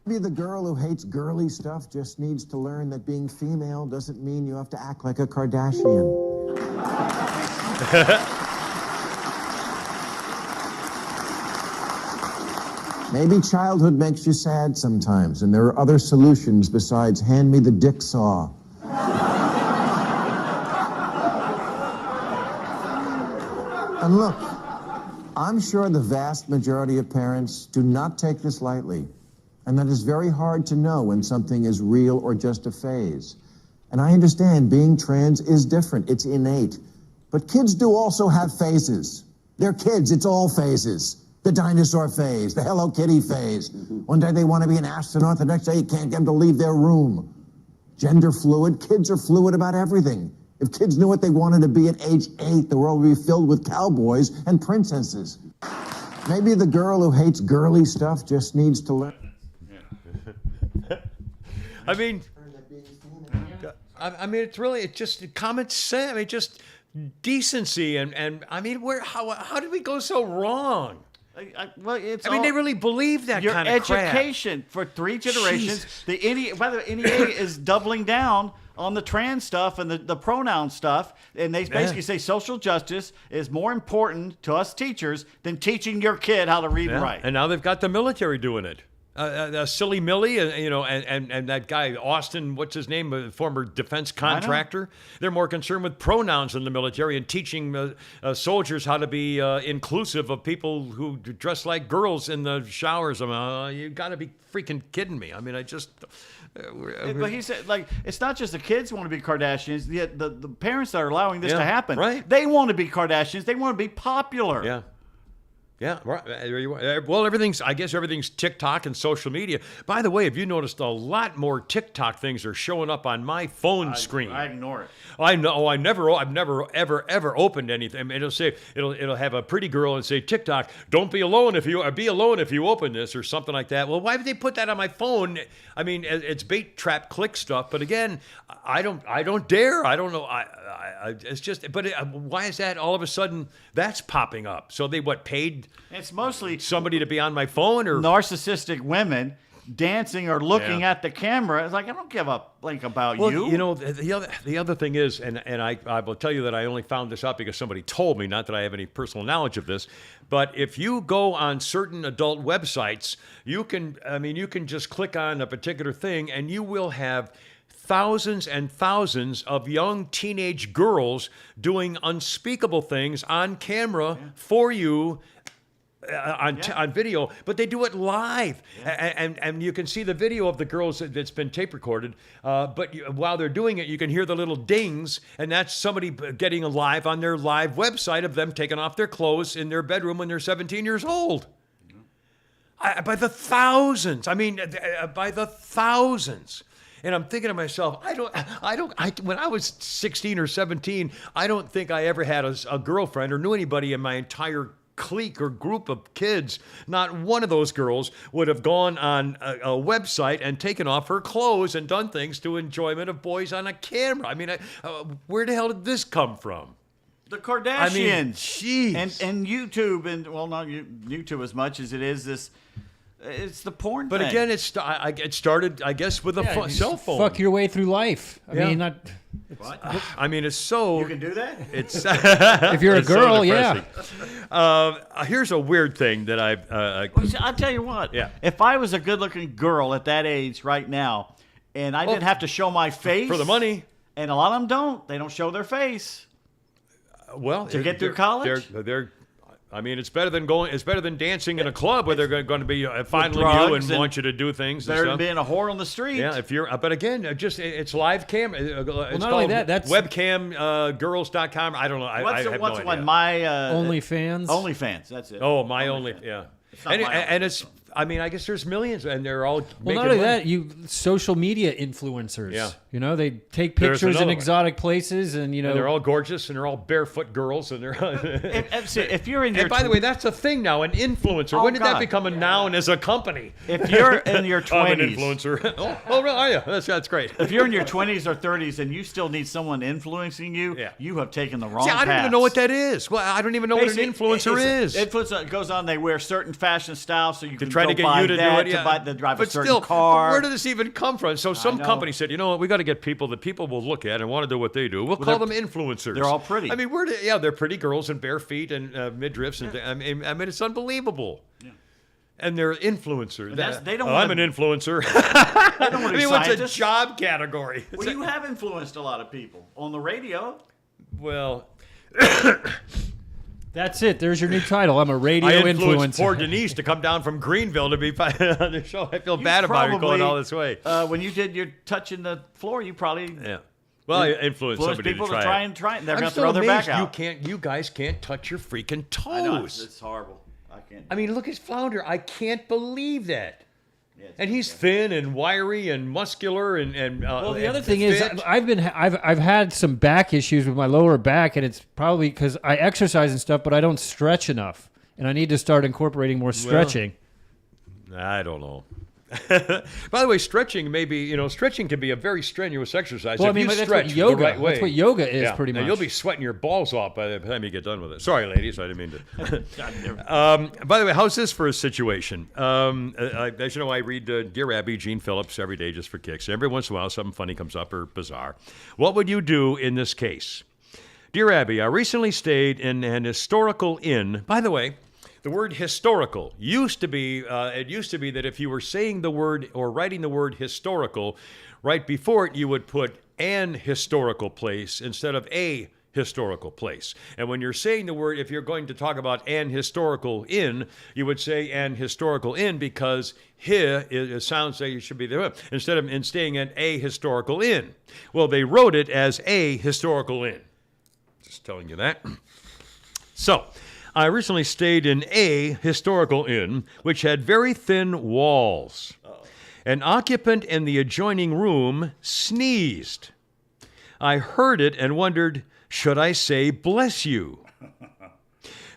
Maybe the girl who hates girly stuff just needs to learn that being female doesn't mean you have to act like a Kardashian. Maybe childhood makes you sad sometimes, and there are other solutions besides hand me the dick saw. And look, I'm sure the vast majority of parents do not take this lightly. And that is very hard to know when something is real or just a phase. And I understand being trans is different. It's innate. But kids do also have phases. They're kids. It's all phases. The dinosaur phase, the Hello Kitty phase. One day they want to be an astronaut. The next day you can't get them to leave their room. Gender fluid. Kids are fluid about everything. If kids knew what they wanted to be at age 8, the world would be filled with cowboys and princesses. Maybe the girl who hates girly stuff just needs to learn. I mean, it's just common sense. I mean, just decency and I mean, how did we go so wrong? Well, it's I mean, they really believe that your kind of crap. education for 3 generations. Jesus. By the NEA is doubling down on the trans stuff and the pronoun stuff, and they basically say social justice is more important to us teachers than teaching your kid how to read and write. And now they've got the military doing it. Silly Millie, and that guy Austin, what's his name, a former defense contractor. They're more concerned with pronouns in the military and teaching soldiers how to be inclusive of people who dress like girls in the showers. I mean, you got to be freaking kidding me. I mean, I just. But he said, like, it's not just the kids want to be Kardashians. The parents that are allowing this to happen, right? They want to be Kardashians. They want to be popular. Yeah. Yeah, right. Well, everything's TikTok and social media. By the way, have you noticed a lot more TikTok things are showing up on my phone screen? I ignore it. I know. I've never ever opened anything. It'll have a pretty girl and say TikTok. Don't be alone if you open this or something like that. Well, why would they put that on my phone? I mean, it's bait trap click stuff. But again, I don't dare. I don't know. It's just. But why is that all of a sudden that's popping up? So they paid. It's mostly somebody to be on my phone or narcissistic women dancing or looking at the camera. It's like, I don't give a blink about you. You know, the other thing is, and I will tell you that I only found this out because somebody told me, not that I have any personal knowledge of this, but if you go on certain adult websites, you can just click on a particular thing and you will have thousands and thousands of young teenage girls doing unspeakable things on camera for you. On video, but they do it live, and you can see the video of the girls that's been tape recorded. But while they're doing it, you can hear the little dings, and that's somebody getting a live on their live website of them taking off their clothes in their bedroom when they're 17 years old. By the thousands. I mean, by the thousands. And I'm thinking to myself, when I was 16 or 17, I don't think I ever had a girlfriend or knew anybody in my entire clique or group of kids, not one of those girls would have gone on a website and taken off her clothes and done things to enjoyment of boys on a camera. I mean, where the hell did this come from? The Kardashians. I mean, jeez. And YouTube, and well, not YouTube as much as it is this. It's the porn But thing. again, it started, I guess, with a cell phone. Fuck your way through life. I Yeah. mean, not I mean, it's so. You can do that? It's if you're a it's so girl, yeah. depressing. Here's a weird thing that I'll tell you what. Yeah. If I was a good-looking girl at that age right now, and I didn't have to show my face for the money. and a lot of them don't. They don't show their face. Well, To get through college? they're. I mean, it's better than dancing in a club where they're going to be fondling you drugs and want you to do things. Better and than stuff. being a whore on the street. Yeah, if you're, but again, it's live cam. It's not called only that, that's- webcamgirls.com. I don't know. I have What's no one? idea. My OnlyFans. OnlyFans. That's it. Oh, my only, yeah. not And, my and it's, I mean, I guess there's millions, and they're all Well, making not only money. that, you social media influencers. Yeah. You know, they take There's pictures in another one. exotic places, and you know, And they're all gorgeous, and they're all barefoot girls, and they're. If you're in your And by the way, that's a thing now, an influencer. Oh, when did that God. become a noun as a company? if you're in your I'm an 20s, influencer. oh, really? Are you? That's great. if you're in your 20s or 30s and you still need someone influencing you, Yeah. you have taken the wrong See, I don't even path. know what that is. Well, I don't even know what an influencer is. Influencer goes on. They wear certain fashion styles, so you To can try go to get buy you to that, do it, yeah. to buy, to drive but a certain still, car. where did this even come from? So some know. company said, you know what, we got to get people that people will look at and want to do what they do. We'll call them influencers. they're all pretty. I mean, they're pretty girls and bare feet and midriffs, and I mean, it's unbelievable. Yeah. And they're influencers. They don't I'm wanna- an influencer. They don't want I to be mean, what's a scientists. job category? Well, you have influenced a lot of people on the radio. Well, that's it. There's your new title. I'm a radio I influenced influencer. poor Denise to come down from Greenville to be on the show. I feel bad about her going all this way. When you did your touching the floor, you probably Yeah. Well, I influenced somebody people to try, try it. and try. They're I'm going to still throw their amazed back out. you guys can't touch your freaking toes. I know it's horrible. I can't. I mean, look at Flounder. I can't believe that. Yeah, it's And he's thin and wiry and muscular and Well, the other and thing is, fit. I've had some back issues with my lower back, and it's probably because I exercise and stuff, but I don't stretch enough, and I need to start incorporating more stretching. I don't know. By the way, stretching stretching can be a very strenuous exercise. Well, if I mean, you but that's stretch what yoga. the right way. That's what yoga is, Yeah. pretty Now, much. you'll be sweating your balls off by the time you get done with it. Sorry, ladies, I didn't mean to. By the way, how's this for a situation? As you know, I read Dear Abby, Gene Phillips every day just for kicks. Every once in a while, something funny comes up or bizarre. What would you do in this case? Dear Abby, I recently stayed in an historical inn. By the way, the word historical used to be that if you were saying the word or writing the word historical, right before it, you would put an historical place instead of a historical place. And when you're saying the word, if you're going to talk about an historical inn, you would say an historical inn because it sounds like it should be there instead of in staying at a historical inn. Well, they wrote it as a historical inn. Just telling you that. So, I recently stayed in a historical inn, which had very thin walls. An occupant in the adjoining room sneezed. I heard it and wondered, should I say bless you?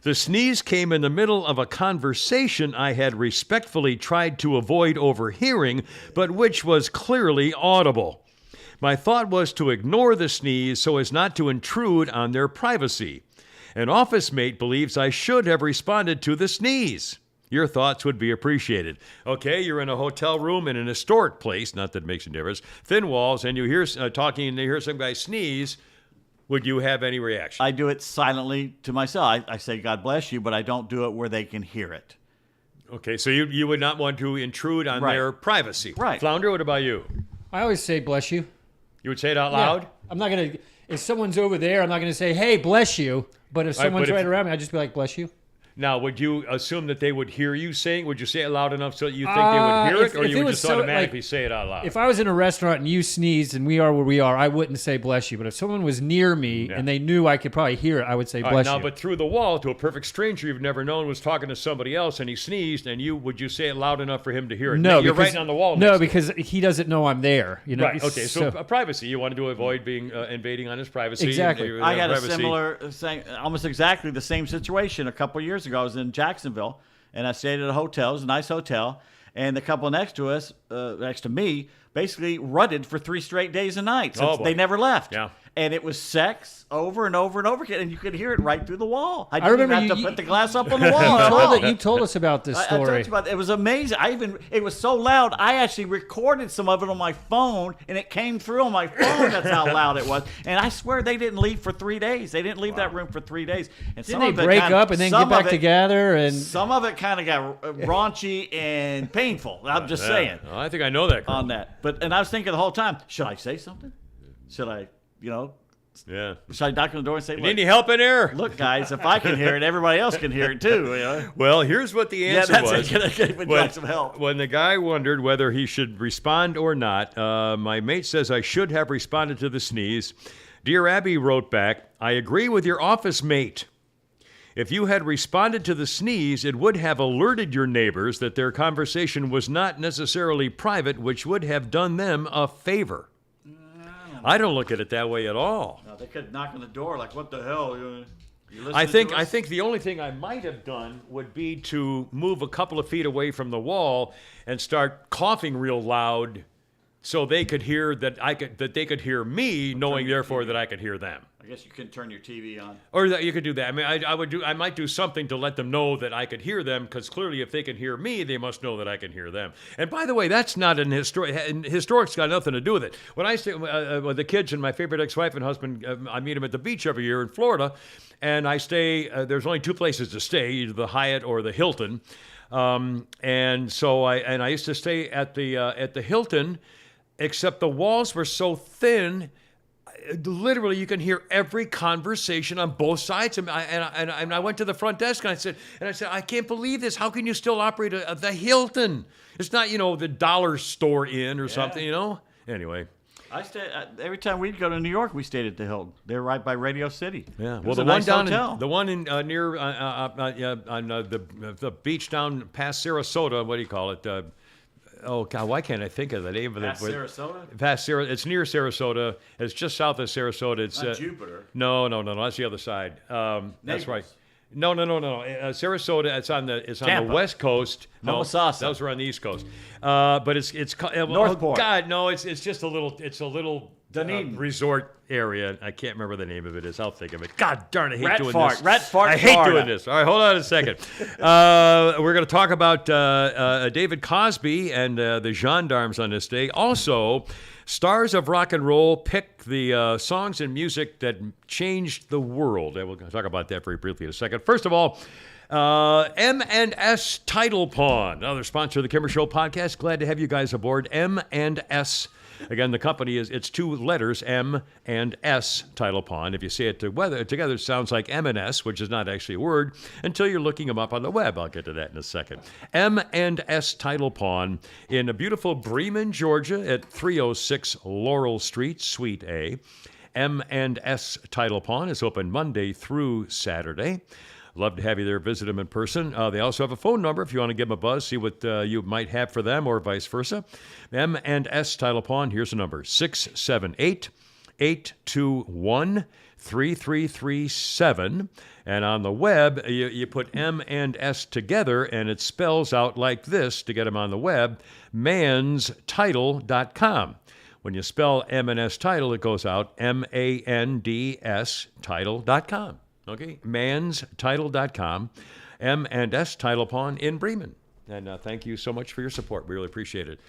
The sneeze came in the middle of a conversation I had respectfully tried to avoid overhearing, but which was clearly audible. My thought was to ignore the sneeze so as not to intrude on their privacy. An office mate believes I should have responded to the sneeze. Your thoughts would be appreciated. Okay, you're in a hotel room in an historic place, not that it makes a difference, thin walls, and you hear talking and you hear some guy sneeze. Would you have any reaction? I do it silently to myself. I say God bless you, but I don't do it where they can hear it. Okay, so you would not want to intrude on Right. their privacy. Right. Flounder, what about you? I always say bless you. You would say it out loud? Yeah. I'm not gonna. If someone's over there, I'm not gonna say, "Hey, bless you." But if Right, someone's but if- right around me, I just be like, "Bless you." Now, would you assume that they would hear you saying? Would you say it loud enough so that you think they would hear if- it, or if you it would was just so, automatically like, say it out loud? If I was in a restaurant and you sneezed and we are where we are, I wouldn't say bless you. But if someone was near me Yeah. and they knew I could probably hear it, I would say All right, bless now, you. but through the wall to a perfect stranger you've never known was talking to somebody else and he sneezed, and would you say it loud enough for him to hear it? No, you're because, writing on the wall. No, next to because he doesn't know I'm there. You know. him. Right. Okay. So, privacy. You wanted to avoid being invading on his privacy. Exactly. I had a privacy. similar, almost exactly the same situation a couple years ago. ago, I was in Jacksonville, and I stayed at a hotel. It was a nice hotel. And the couple next to us, next to me, basically rutted for 3 straight days and nights. Oh, boy. They never left. Yeah. And it was sex over and over and over again, and you could hear it right through the wall. I didn't remember even have you- to put the glass up on the wall at all. You told us about this I told story. you about it. It was amazing. It was so loud. I actually recorded some of it on my phone, and it came through on my phone. That's how loud it was. And I swear they didn't leave for 3 days. They didn't leave that room for 3 days. And Didn't they break up and then get back together? And some of it kind of got raunchy and painful. I'm just saying Oh, I think I know that girl. on that. And I was thinking the whole time, should I say something? Should I, Yeah. should I knock on the door and say, Need any help in there? look, guys, if I can hear it, everybody else can hear it too. Well, here's what the Yeah, answer that's was. it. Would you like some help? When the guy wondered whether he should respond or not, my mate says I should have responded to the sneeze. Dear Abby wrote back, I agree with your office mate. If you had responded to the sneeze, it would have alerted your neighbors that their conversation was not necessarily private, which would have done them a favor. I don't look at it that way at all. No, they could knock on the door like, what the hell? You listening I to us? think the only thing I might have done would be to move a couple of feet away from the wall and start coughing real loud, so they could hear that they could hear me, knowing therefore that I could hear them. I guess you can turn your TV on. Or that you could do that. I mean, I might do something to let them know that I could hear them, because clearly, if they can hear me, they must know that I can hear them. And by the way, that's not an historic's got nothing to do with it. When I stay with the kids and my favorite ex-wife and husband, I meet them at the beach every year in Florida, and I stay. There's only 2 places to stay, either the Hyatt or the Hilton. And so I used to stay at the Hilton, except the walls were so thin. Literally, you can hear every conversation on both sides. And I went to the front desk and I said, I can't believe this. How can you still operate the Hilton? It's not, the dollar store inn or something, Anyway. I stay every time we'd go to New York. We stayed at the Hilton. They're right by Radio City. Yeah. It Well, was the a one nice down, hotel. the one in near on the beach down past Sarasota. What do you call it? Oh God, why can't I think of the name of Past it? Sarasota? Past Sarasota. It's near Sarasota. It's just south of Sarasota. It's Not Jupiter. No, that's the other side. That's Naples. right. No. Sarasota. It's on the Tampa. west coast. No, Homosassa. those were on the east coast. But it's Northport. Oh God, no. It's just a little Dunedin. resort area. I can't remember the name of it. I'll think of it. God darn, I hate Rat doing fart. this. Rat fart, I hate Florida. doing this. All right, hold on a second. We're going to talk about David Cosby and the gendarmes on this day. Also, stars of rock and roll pick the songs and music that changed the world. And we're going to talk about that very briefly in a second. First of all, M&S Title Pawn, another sponsor of the Kimmer Show podcast. Glad to have you guys aboard. M&S. Again, the company it's 2 letters, M and S, Title Pawn. If you say it together, it sounds like M&S, which is not actually a word, until you're looking them up on the web. I'll get to that in a second. M&S Title Pawn in a beautiful Bremen, Georgia at 306 Laurel Street, Suite A. M&S Title Pawn is open Monday through Saturday. Love to have you there. Visit them in person. They also have a phone number if you want to give them a buzz, see what you might have for them or vice versa. M&S Title Pawn, here's the number, 678-821-3337. And on the web, you put M and S together, and it spells out like this to get them on the web, manstitle.com. When you spell M&S Title, it goes out M-A-N-D-S title.com. Okay, manstitle.com, M&S Title Pawn in Bremen. And thank you so much for your support. We really appreciate it.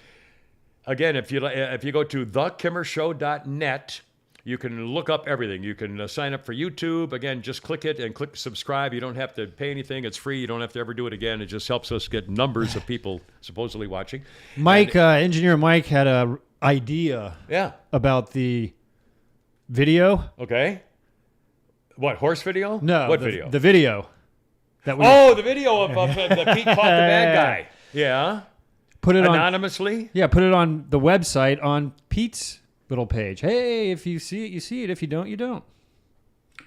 Again, if you go to thekimmershow.net, you can look up everything. You can sign up for YouTube. Again, just click it and click subscribe. You don't have to pay anything. It's free. You don't have to ever do it again. It just helps us get numbers of people supposedly watching. Mike, engineer Mike, had a idea Yeah. about the video. Okay. What, horse video? No, What the, video? The video that we The video of that Pete caught the bad guy. Yeah. put it on. Anonymously? Yeah, put it on the website on Pete's little page. Hey, if you see it, you see it. If you don't, you don't.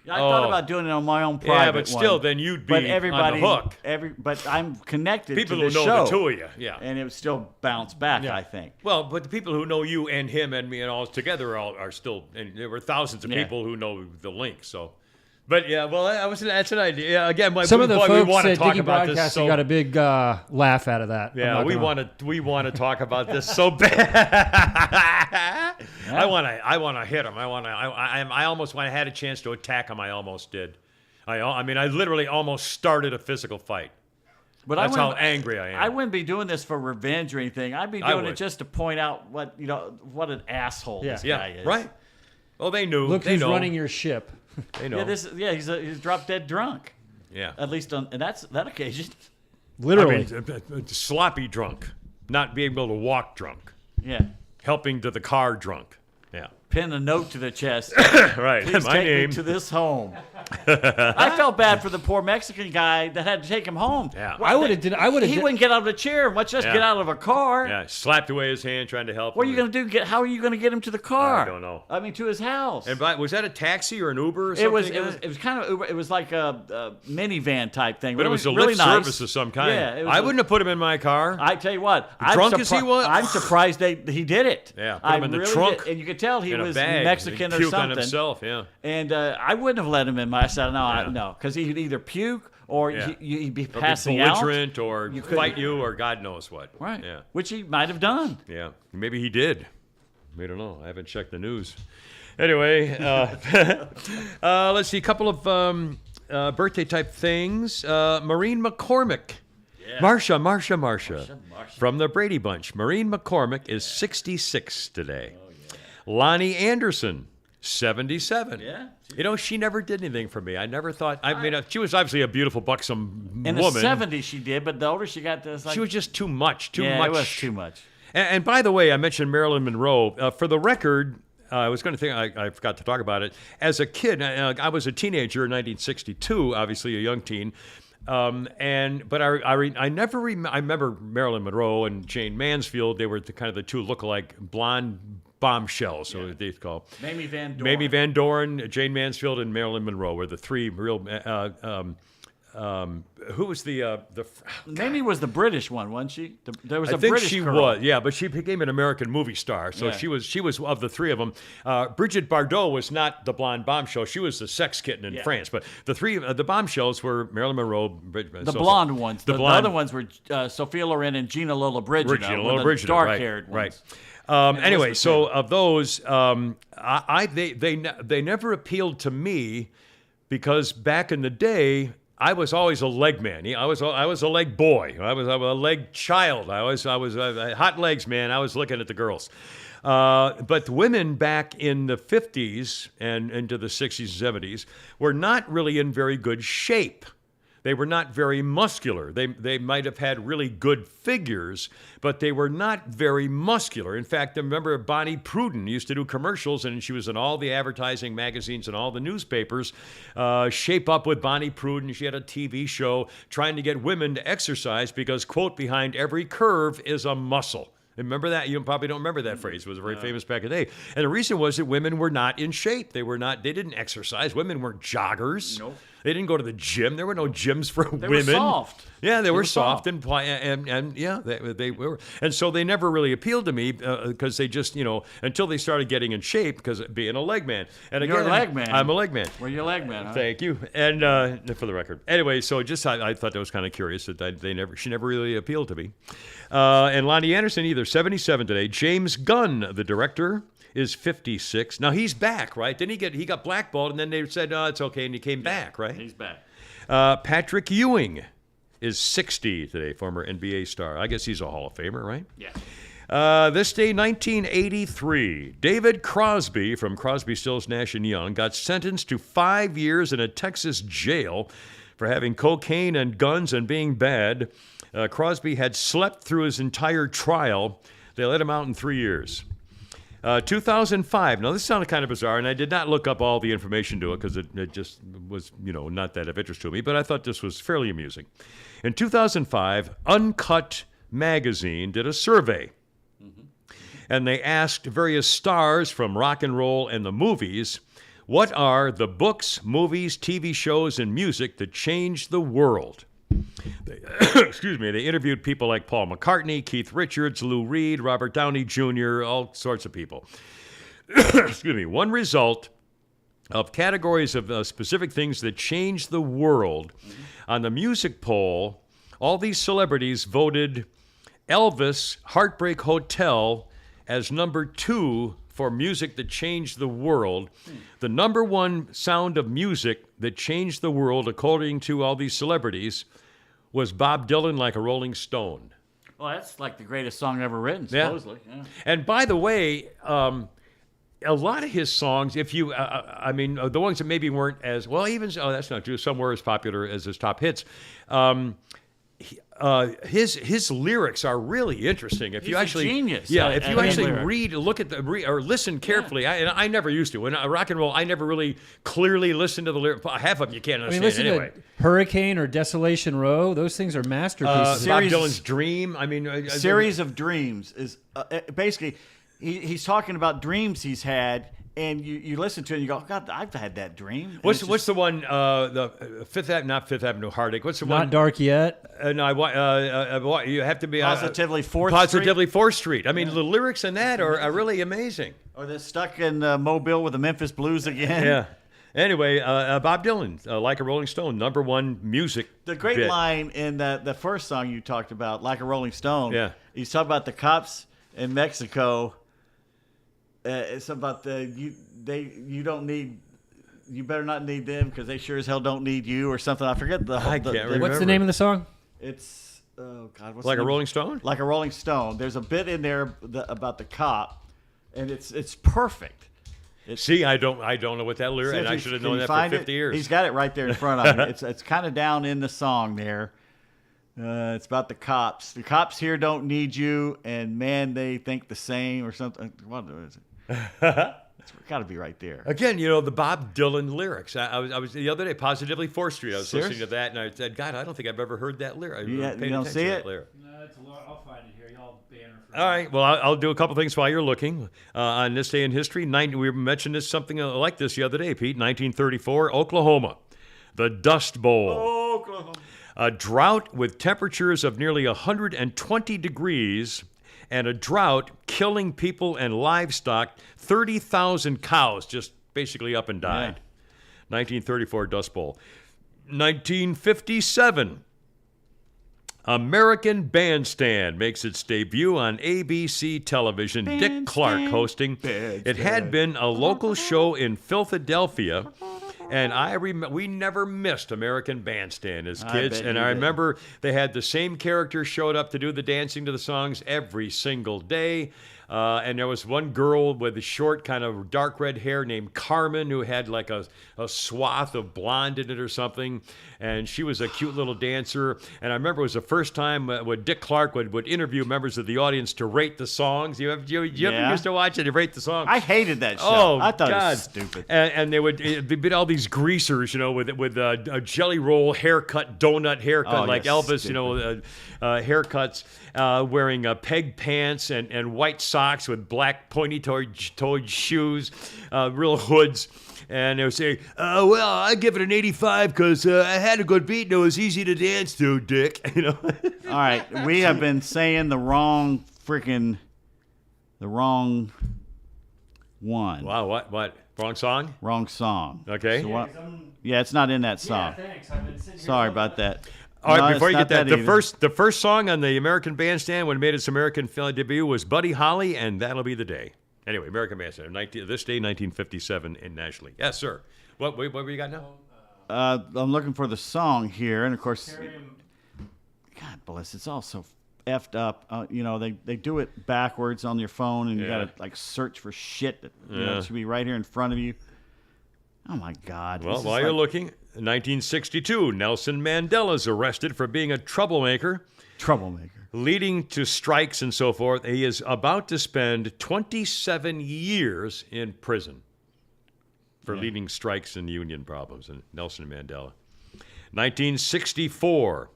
Yeah, I thought about doing it on my own private Yeah, but still, one. then you'd be But everybody, on the hook. But I'm connected People to who the know show, the two of you, yeah. and it would still bounce back. I think. Well, but the people who know you and him and me and all together are still, and there were thousands of Yeah. people who know the link. So But yeah, well, that's an idea. Yeah, again, Some of the we folks want to at talk Digging about this. Broadcasting So, got a big laugh out of that. yeah, we want to talk about this so bad. I want to hit him. I almost, when I had a chance to attack him, I almost did. I mean, I literally almost started a physical fight. But That's how angry I am. I wouldn't be doing this for revenge or anything. I'd be doing it would. just to point out what an asshole this guy is. Right. Well, they knew. Look they who's know. running your ship. They know. He's drop dead drunk. Yeah. At least on that occasion. Literally. I mean, sloppy drunk, not being able to walk drunk, Yeah. helping to the car drunk. Yeah. Pin a note to the chest. Right. Please My take name. me to this home. I felt bad for the poor Mexican guy that had to take him home. Yeah. I would have. He wouldn't get out of a chair, much less Yeah. get out of a car. Yeah. Slapped away his hand trying to help. What are him. you going to do? How are you going to get him to the car? I don't know. I mean, to his house. And was that a taxi or an Uber or something? It was kind of it was like a minivan type thing. But it was a really Lyft nice. service of some kind. Yeah, it was I wouldn't have put him in my car. I tell you what, Drunk as he was? I'm surprised he did it. Yeah, put him in the trunk and you could tell he in a was bag. Mexican He'd or puke something. on himself. Yeah. And I wouldn't have let him in. I said Yeah. no, because he'd either puke or Yeah. he'd be Or be passing out. belligerent or You couldn't- fight you or God knows what. Right. Yeah. Which he might have done. Yeah. Maybe he did. We don't know. I haven't checked the news. Anyway, let's see. A couple of birthday type things. Maureen McCormick. Marsha. From the Brady Bunch. Maureen McCormick is 66 today. Lonnie Anderson, 77. Yeah. You know, she never did anything for me. I never thought. I mean, she was obviously a beautiful, buxom In woman. the 70s she did, but the older she got, this like She was just too much. it was too much. And by the way, I mentioned Marilyn Monroe. For the record, I was going to think I forgot to talk about it. As a kid, I was a teenager in 1962, obviously a young teen. But I never I remember Marilyn Monroe and Jane Mansfield. They were kind of the two lookalike blonde bombshells, so they call. Mamie Van Doren. Mamie Van Doren, Jane Mansfield, and Marilyn Monroe were the three real. Who was the Mamie was the British one, wasn't she? There was I a think British she girl. was, yeah, but she became an American movie star, so Yeah. she was of the three of them. Brigitte Bardot was not the blonde bombshell; she was the sex kitten in France. But the three, the bombshells were Marilyn Monroe, The blonde ones. The blonde other ones were Sophia Loren and Gina Lollobrigida. Gina were the Lollobrigida, dark-haired right, ones. right. Anyway, Elizabeth so of those, they never appealed to me because back in the day, I was always a leg man. I was a leg boy. I was a leg child. I was hot legs, man. I was looking at the girls. But women back in the 50s and into the 60s and 70s were not really in very good shape. They were not very muscular. They might have had really good figures, but they were not very muscular. In fact, I remember Bonnie Pruden used to do commercials, and she was in all the advertising magazines and all the newspapers. Shape Up with Bonnie Pruden. She had a TV show trying to get women to exercise because, quote, behind every curve is a muscle. Remember that? You probably don't remember that phrase. It was very famous back in the day. And the reason was that women were not in shape. They didn't exercise. Women weren't joggers. Nope. They didn't go to the gym. There were no gyms for They women. were soft. Yeah, they were were soft soft. and yeah, they were. And so they never really appealed to me because they just, until they started getting in shape because being a leg man. And You're again, a leg man. I'm a leg man. Were you a leg man, huh? Thank you. And for the record. Anyway, so just I thought that was kind of curious that she never really appealed to me. And Lonnie Anderson, either 77 today. James Gunn, the director, is 56. Now he's back, right? Then he got blackballed, and then they said, "No, it's okay," and he came back, right? He's back. Patrick Ewing is 60 today, former NBA star. I guess he's a Hall of Famer, right? Yeah. This day, 1983, David Crosby from Crosby, Stills, Nash & Young got sentenced to 5 years in a Texas jail for having cocaine and guns and being bad. Crosby had slept through his entire trial. They let him out in 3 years. 2005. Now, this sounded kind of bizarre, and I did not look up all the information to it because it just was, not that of interest to me, but I thought this was fairly amusing. In 2005, Uncut Magazine did a survey, and they asked various stars from rock and roll and the movies, what are the books, movies, TV shows, and music that changed the world? They interviewed people like Paul McCartney, Keith Richards, Lou Reed, Robert Downey Jr., all sorts of people. One result of categories of specific things that changed the world. On the music poll, all these celebrities voted Elvis Heartbreak Hotel as number 2 for music that changed the world. The number 1 sound of music that changed the world, according to all these celebrities, was Bob Dylan, Like a Rolling Stone. Well, that's like the greatest song ever written, Yeah. supposedly. Yeah. And by the way, a lot of his songs, if you, the ones that maybe weren't as well, that's not true. Some were as popular as his top hits. His lyrics are really interesting. If He's you a actually, genius yeah, at- if you at actually lyrics. look at or listen carefully. I never used to. When rock and roll, I never really clearly listened to the lyrics. Half of them you can't I mean, understand listen anyway. to Hurricane or Desolation Row. Those things are masterpieces. Bob Series- Dylan's Dream. I mean, Series of Dreams is basically he's talking about dreams he's had, and you listen to it and you go, God, I've had that dream. And What's it's the one? The Fifth Avenue, not Fifth Avenue Heartache. What's the Not one? dark yet. No, you have to be Positively 4th Positively 4th Street. I mean, the lyrics in that are really amazing. Or they're stuck in Mobile with the Memphis Blues again. Yeah. Anyway, Bob Dylan, Like a Rolling Stone, number 1 music. The great bit. line in the first song you talked about, Like a Rolling Stone. Yeah. He's talking about the cops in Mexico. It's about you better not need them because they sure as hell don't need you or something. I forget the. I can't remember. What's the name of the song? It's oh God, what's Like the a name? Rolling Stone? Like a Rolling Stone. There's a bit in there about the cop, and it's perfect. See, I don't know what that lyric, and I should have known that for 50 years. He's got it right there in front of him. It's kind of down in the song there. It's about the cops. The cops here don't need you, and man, they think the same or something. What is it? It's got to be right there. Again, the Bob Dylan lyrics. I was the other day, Positively 4th Street. I was Serious? listening to that, and I said, God, I don't think I've ever heard that lyric. You don't see it? I'll find it here. Y'all banner for All right. Well, I'll do a couple things while you're looking. On this day in history, we mentioned something like this the other day, Pete. 1934, Oklahoma, the Dust Bowl. Oklahoma. A drought with temperatures of nearly 120 degrees and a drought killing people and livestock. 30,000 cows just basically up and died. 1934 Dust Bowl. 1957. American Bandstand makes its debut on ABC television. Dick Clark hosting. It had been a local show in Philadelphia, and we never missed American Bandstand as kids. bet And you I did. remember they had the same characters showed up to do the dancing to the songs every single day. And there was one girl with the short, kind of dark red hair named Carmen who had like a swath of blonde in it or something. And she was a cute little dancer. And I remember it was the first time when Dick Clark would interview members of the audience to rate the songs. You ever Yeah. used to watch it to rate the songs? I hated that show. Oh, I thought God. it was stupid. And they'd be all these greasers, with a jelly roll haircut, donut haircut, Oh, like yeah, Elvis, haircuts, wearing peg pants and white socks with black pointy-toed shoes, real hoods. And they would say, well, I give it an 85 because I had a good beat and it was easy to dance to, Dick. All right, we have been saying the wrong one. Wow, what? Wrong song? Wrong song. Okay. So what- yeah, it's not in that song. thanks. I've been sitting here Sorry about that. All right, No, before it's you not get that, either. the first song on the American Bandstand when it made its American debut was Buddy Holly, and That'll Be the Day. Anyway, American Bandstand, this day, 1957 in Nashville. Yes, sir. What we got now? I'm looking for the song here, and of course, God bless, it's all so effed up. They do it backwards on your phone, and you Yeah. gotta like search for shit that it should be right here in front of you. Oh my God! Well, This is while you're like looking, 1962, Nelson Mandela is arrested for being a troublemaker, troublemaker. leading to strikes and so forth. He is about to spend 27 years in prison for leading strikes and union problems. And Nelson Mandela. 1964,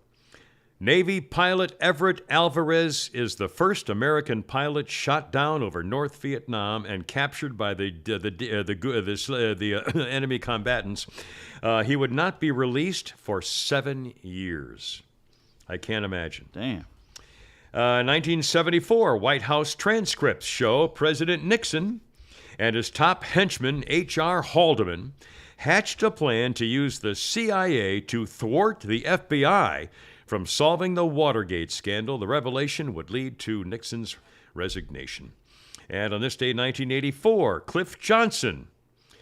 Navy pilot Everett Alvarez is the first American pilot shot down over North Vietnam and captured by the enemy combatants. He would not be released for 7 years. I can't imagine. Damn. 1974, White House transcripts show President Nixon and his top henchman, H.R. Haldeman, hatched a plan to use the CIA to thwart the FBI from solving the Watergate scandal. The revelation would lead to Nixon's resignation. And on this day, 1984, Cliff Johnson,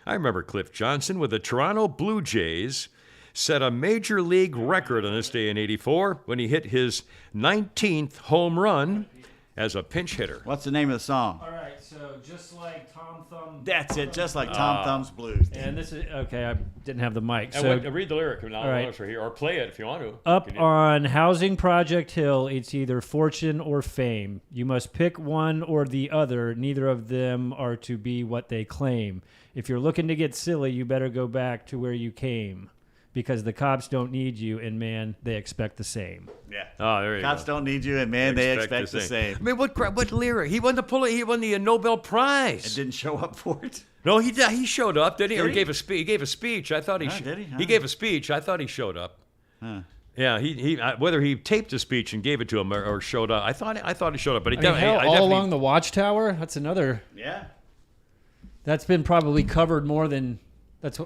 I remember Cliff Johnson with the Toronto Blue Jays, set a major league record on this day in 84 when he hit his 19th home run as a pinch hitter. What's the name of the song? All right, so just like Tom Thumb. That's it, just like Tom Thumb's Blues. And this is okay. I didn't have the mic. And So read the lyric, and I'll right. answer here, or play it if you want to. up Can you- on Housing Project Hill, it's either fortune or fame. You must pick one or the other. Neither of them are to be what they claim. If you're looking to get silly, you better go back to where you came, because the cops don't need you, and man, they expect the same. Yeah. Oh, there you Cops go. don't need you, and man, they expect the same. I mean, what lyric? He won the Nobel Prize. And didn't show up for it. No, he did. He showed up, didn't he? Did Or he? he gave a speech. He gave a speech. I thought he. Did he? He gave a speech. I thought he showed up. Yeah, he whether he taped a speech and gave it to him or showed up. I thought he showed up, but he I mean, definitely. hell, I all definitely- along the Watchtower. That's another. Yeah. That's been probably covered more than.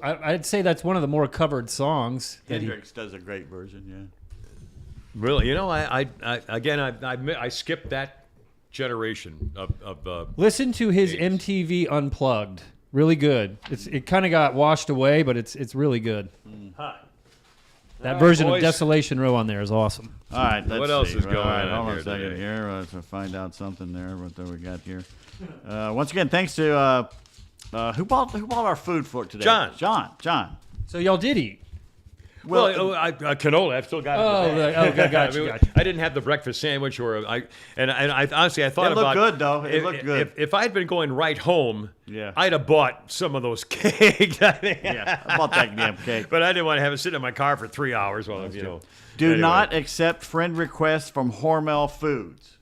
I'd say that's one of the more covered songs. that he- Hendrix does a great version, yeah. Really, you know, I skipped that generation of Listen to his Eight. MTV Unplugged. Really good. It kind of got washed away, but it's really good. That version boys. of Desolation Row on there is awesome. All right, let's What else see. is going All right, on hold on here a second today? here. Let's find out something there. What do we got here? Once again, thanks to who bought our food for today? John. John. So y'all did eat. Well, canola. I've still got it. Oh, in the bag. gotcha. I didn't have the breakfast sandwich, or I honestly I thought It looked about good, though. It looked good. If I had been going right home, Yeah. I'd have bought some of those cakes. I think. Yeah, I bought that damn cake. But I didn't want to have it sit in my car for 3 hours while Do anyway. not accept friend requests from Hormel Foods.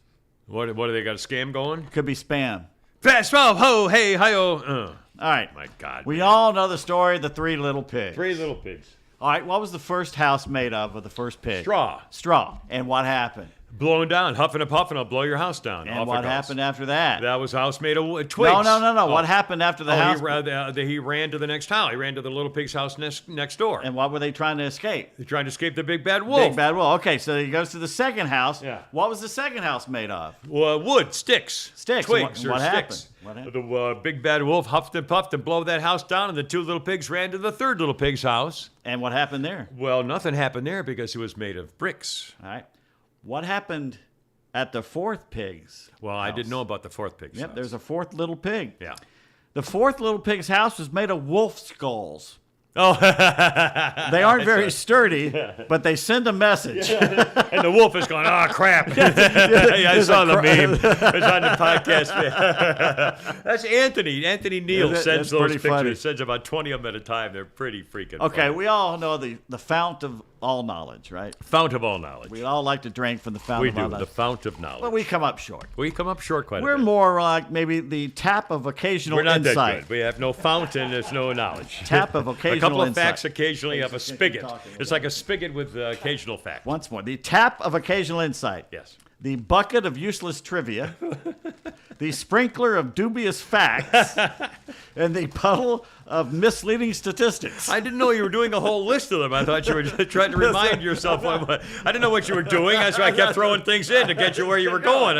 What do they got a scam going? Could be spam. Fast, ho, hey, hi-oh. All right. My God. We man. all know the story of the Three Little Pigs. 3 little pigs. All right, what was the first house made of the first pig? Straw. Straw. And what happened? Blowing down, huffing and puffing, I'll blow your house down. And Off what it goes. happened after that? That was a house made of twigs. No. Oh. What happened after the house? He ran to the next house. He ran to the little pig's house next door. And what were they trying to escape? They're trying to escape the big bad wolf. Big bad wolf. Okay, so he goes to the second house. Yeah. What was the second house made of? Wood, sticks. Sticks. Twigs And what or happened? sticks. What happened? The big bad wolf huffed and puffed and blew that house down, and the 2 little pigs ran to the 3rd little pig's house. And what happened there? Well, nothing happened there because it was made of bricks. All right. What happened at the 4th pig's? Well, I house? didn't know about the 4th pig's Yep, house. there's a 4th little pig. Yeah. The 4th little pig's house was made of wolf skulls. Oh, They aren't very sturdy, but they send a message. and the wolf is going, oh, crap. Yeah, I saw the meme. It's on the podcast. That's Anthony. Anthony Neal That's sends those pretty pictures. funny. He sends about 20 of them at a time. They're pretty freaking Okay, funny. we all know the fount of all knowledge, right? Fount of all knowledge. We all like to drink from the fount We of all do. The knowledge. fount of knowledge. But we come up short. We come up short quite a We're bit. more like maybe the tap of occasional We're not insight. that good. We have no fountain. There's no knowledge. Tap of A occasional couple of insight. facts occasionally of a Thanks for spigot. talking. It's like a spigot with occasional fact. Once more, the tap of occasional insight. Yes. The bucket of useless trivia. The sprinkler of dubious facts. And the puddle of misleading statistics. I didn't know you were doing a whole list of them. I thought you were just trying to remind yourself. I didn't know what you were doing. That's why I kept throwing things in to get you where you were going.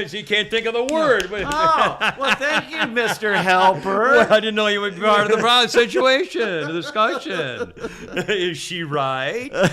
So you can't think of the word. Oh, well, thank you, Mr. Helper. Well, I didn't know you were part of the situation, the discussion. Is she right? Because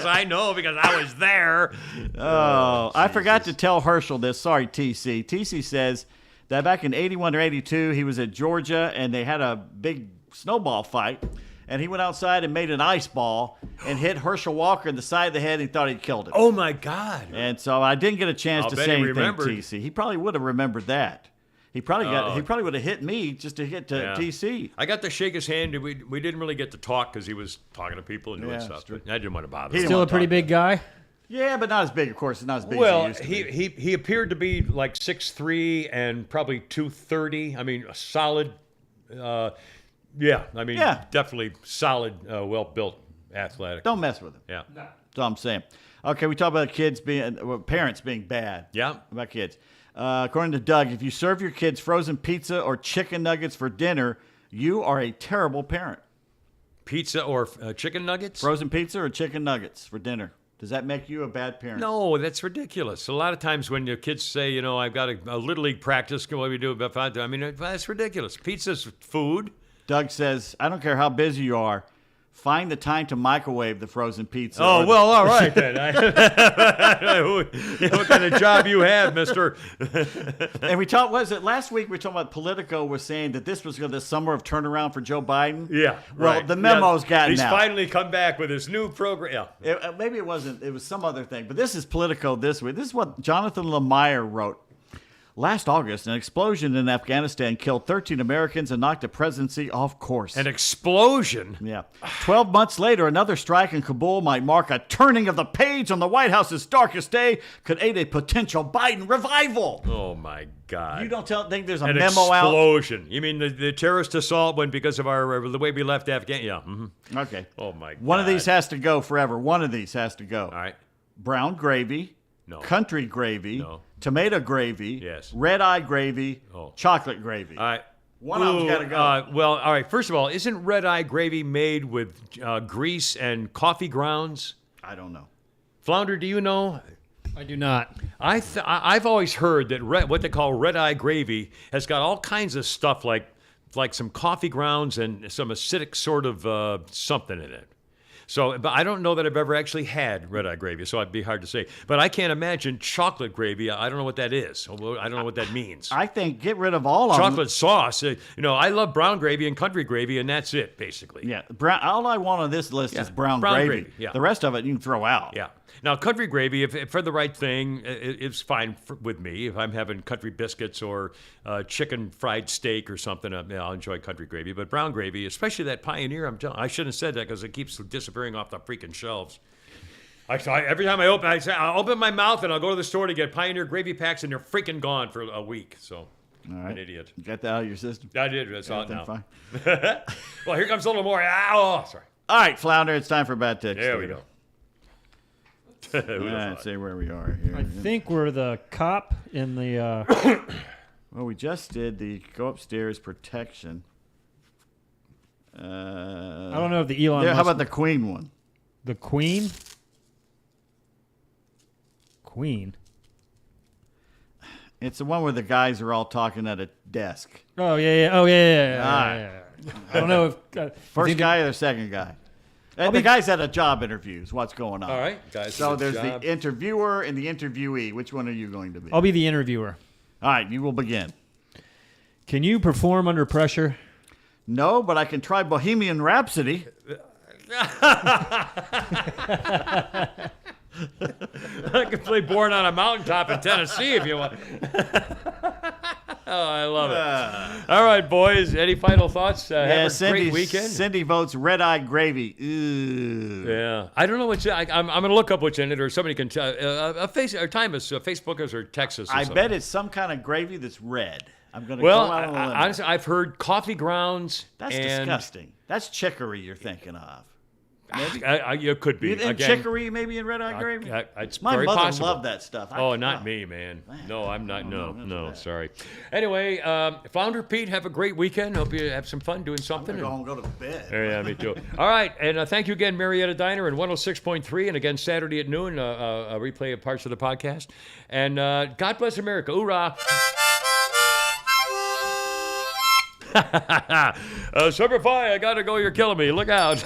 I know, because I was there. Oh, I forgot to tell Herschel this. Sorry, TC. TC says that back in 81 or 82, he was at Georgia and they had a big snowball fight. And he went outside and made an ice ball and hit Herschel Walker in the side of the head and he thought he'd killed him. Oh, my God. And so I didn't get a chance I'll to bet say he anything, remembered. TC. He probably would have remembered that. He probably would have hit me just to hit to Yeah. TC. I got to shake his hand. We didn't really get to talk because he was talking to people and doing Yeah, stuff. that's true. But I didn't want to bother He him. Still a want to pretty talk big guy. Yeah, but not as big, of course. Not as big as Well, he used to be. he appeared to be like 6'3" and probably 230. I mean, a solid, yeah. I mean, Yeah. definitely solid, well-built, athletic. Don't mess with him. Yeah. That's all I'm saying. Okay, we talk about kids being, parents being bad. Yeah. About kids. According to Doug, if you serve your kids frozen pizza or chicken nuggets for dinner, you are a terrible parent. Pizza or chicken nuggets? Frozen pizza or chicken nuggets for dinner. Does that make you a bad parent? No, that's ridiculous. A lot of times when your kids say, you know, I've got a little league practice, what do we do about 5? I mean, that's ridiculous. Pizza's food. Doug says, I don't care how busy you are. Find the time to microwave the frozen pizza. Oh, well, all right then. What kind of job you have, mister? And we talked, was it last week we were talking about Politico was saying that this was the summer of turnaround for Joe Biden? Yeah, Well, right. the memo's Yeah, gotten he's out. finally come back with his new program. Yeah. Maybe it wasn't, it was some other thing. But this is Politico this week. This is what Jonathan Lemire wrote. Last August, an explosion in Afghanistan killed 13 Americans and knocked the presidency off course. An explosion? Yeah. 12 months later, another strike in Kabul might mark a turning of the page on the White House's darkest day, could aid a potential Biden revival. Oh, my God. You don't think there's a An memo out? explosion. You mean the terrorist assault went because of the way we left Afghanistan? Yeah. Mm-hmm. Okay. Oh, my God. One of these has to go forever. One of these has to go. All right. Brown gravy. No. Country gravy. No. Tomato gravy. Yes. Red eye gravy. Oh. Chocolate gravy. All right. One of them's gotta go. Well, all right. First of all, isn't red eye gravy made with grease and coffee grounds? I don't know. Flounder, do you know? I do not. I've always heard that what they call red eye gravy has got all kinds of stuff like some coffee grounds and some acidic sort of something in it. So, but I don't know that I've ever actually had red eye gravy, so it'd be hard to say. But I can't imagine chocolate gravy. I don't know what that is. I don't know what that means. I think get rid of all of them. Chocolate sauce. You know, I love brown gravy and country gravy, and that's it, basically. Yeah. All I want on this list is brown brown gravy. gravy, yeah. The rest of it you can throw out. Yeah. Now, country gravy, if for the right thing, it's fine with me. If I'm having country biscuits or chicken fried steak or something, I'll enjoy country gravy. But brown gravy, especially that Pioneer, I shouldn't have said that because it keeps disappearing off the freaking shelves. Every time I'll open my mouth and I'll go to the store to get Pioneer gravy packs, and they're freaking gone for a week. So, All right. an idiot. You got that out of your system? I did. That's out Everything now. fine? Well, here comes a little more. Oh, sorry. All right, Flounder, it's time for Bad Text. There we go. Let's see where we are here. I think we're the cop in the. Well, we just did the go upstairs protection. I don't know if the Elon. Yeah, how Musk, about the Queen one? the Queen? Queen. It's the one where the guys are all talking at a desk. Oh yeah. Oh yeah. All right. Yeah. I don't know if First guy or the second guy? The guy's at a job interview is what's going on. All right, guys. So good there's job. the interviewer and the interviewee. Which one are you going to be? I'll be the interviewer. All right, you will begin. Can you perform under pressure? No, but I can try Bohemian Rhapsody. I could play Born on a Mountaintop in Tennessee if you want. Oh, I love it. All right, boys. Any final thoughts? Have a great weekend. Cindy votes Red Eye Gravy. Ew. Yeah, I don't know what's. I'm going to look up what's in it, or somebody can tell. Facebook us or text us. Or I something. bet it's some kind of gravy that's red. I'm going to Well, go out on a limb. honestly, I've heard coffee grounds. That's and disgusting. That's chicory you're thinking of. Maybe. It could be. You think Again, chicory maybe in Red Eye Gravy? It's My very mother possible. loved that stuff. Oh, not me, man. No, I'm not. No, sorry. Anyway, Flounder Pete, have a great weekend. Hope you have some fun doing something. I'm going to go home and go to bed. Yeah, me too. All right, and thank you again, Marietta Diner and 106.3, and again Saturday at noon, a replay of parts of the podcast. And God bless America. Hoorah! Semper Fi, I gotta go. You're killing me. Look out.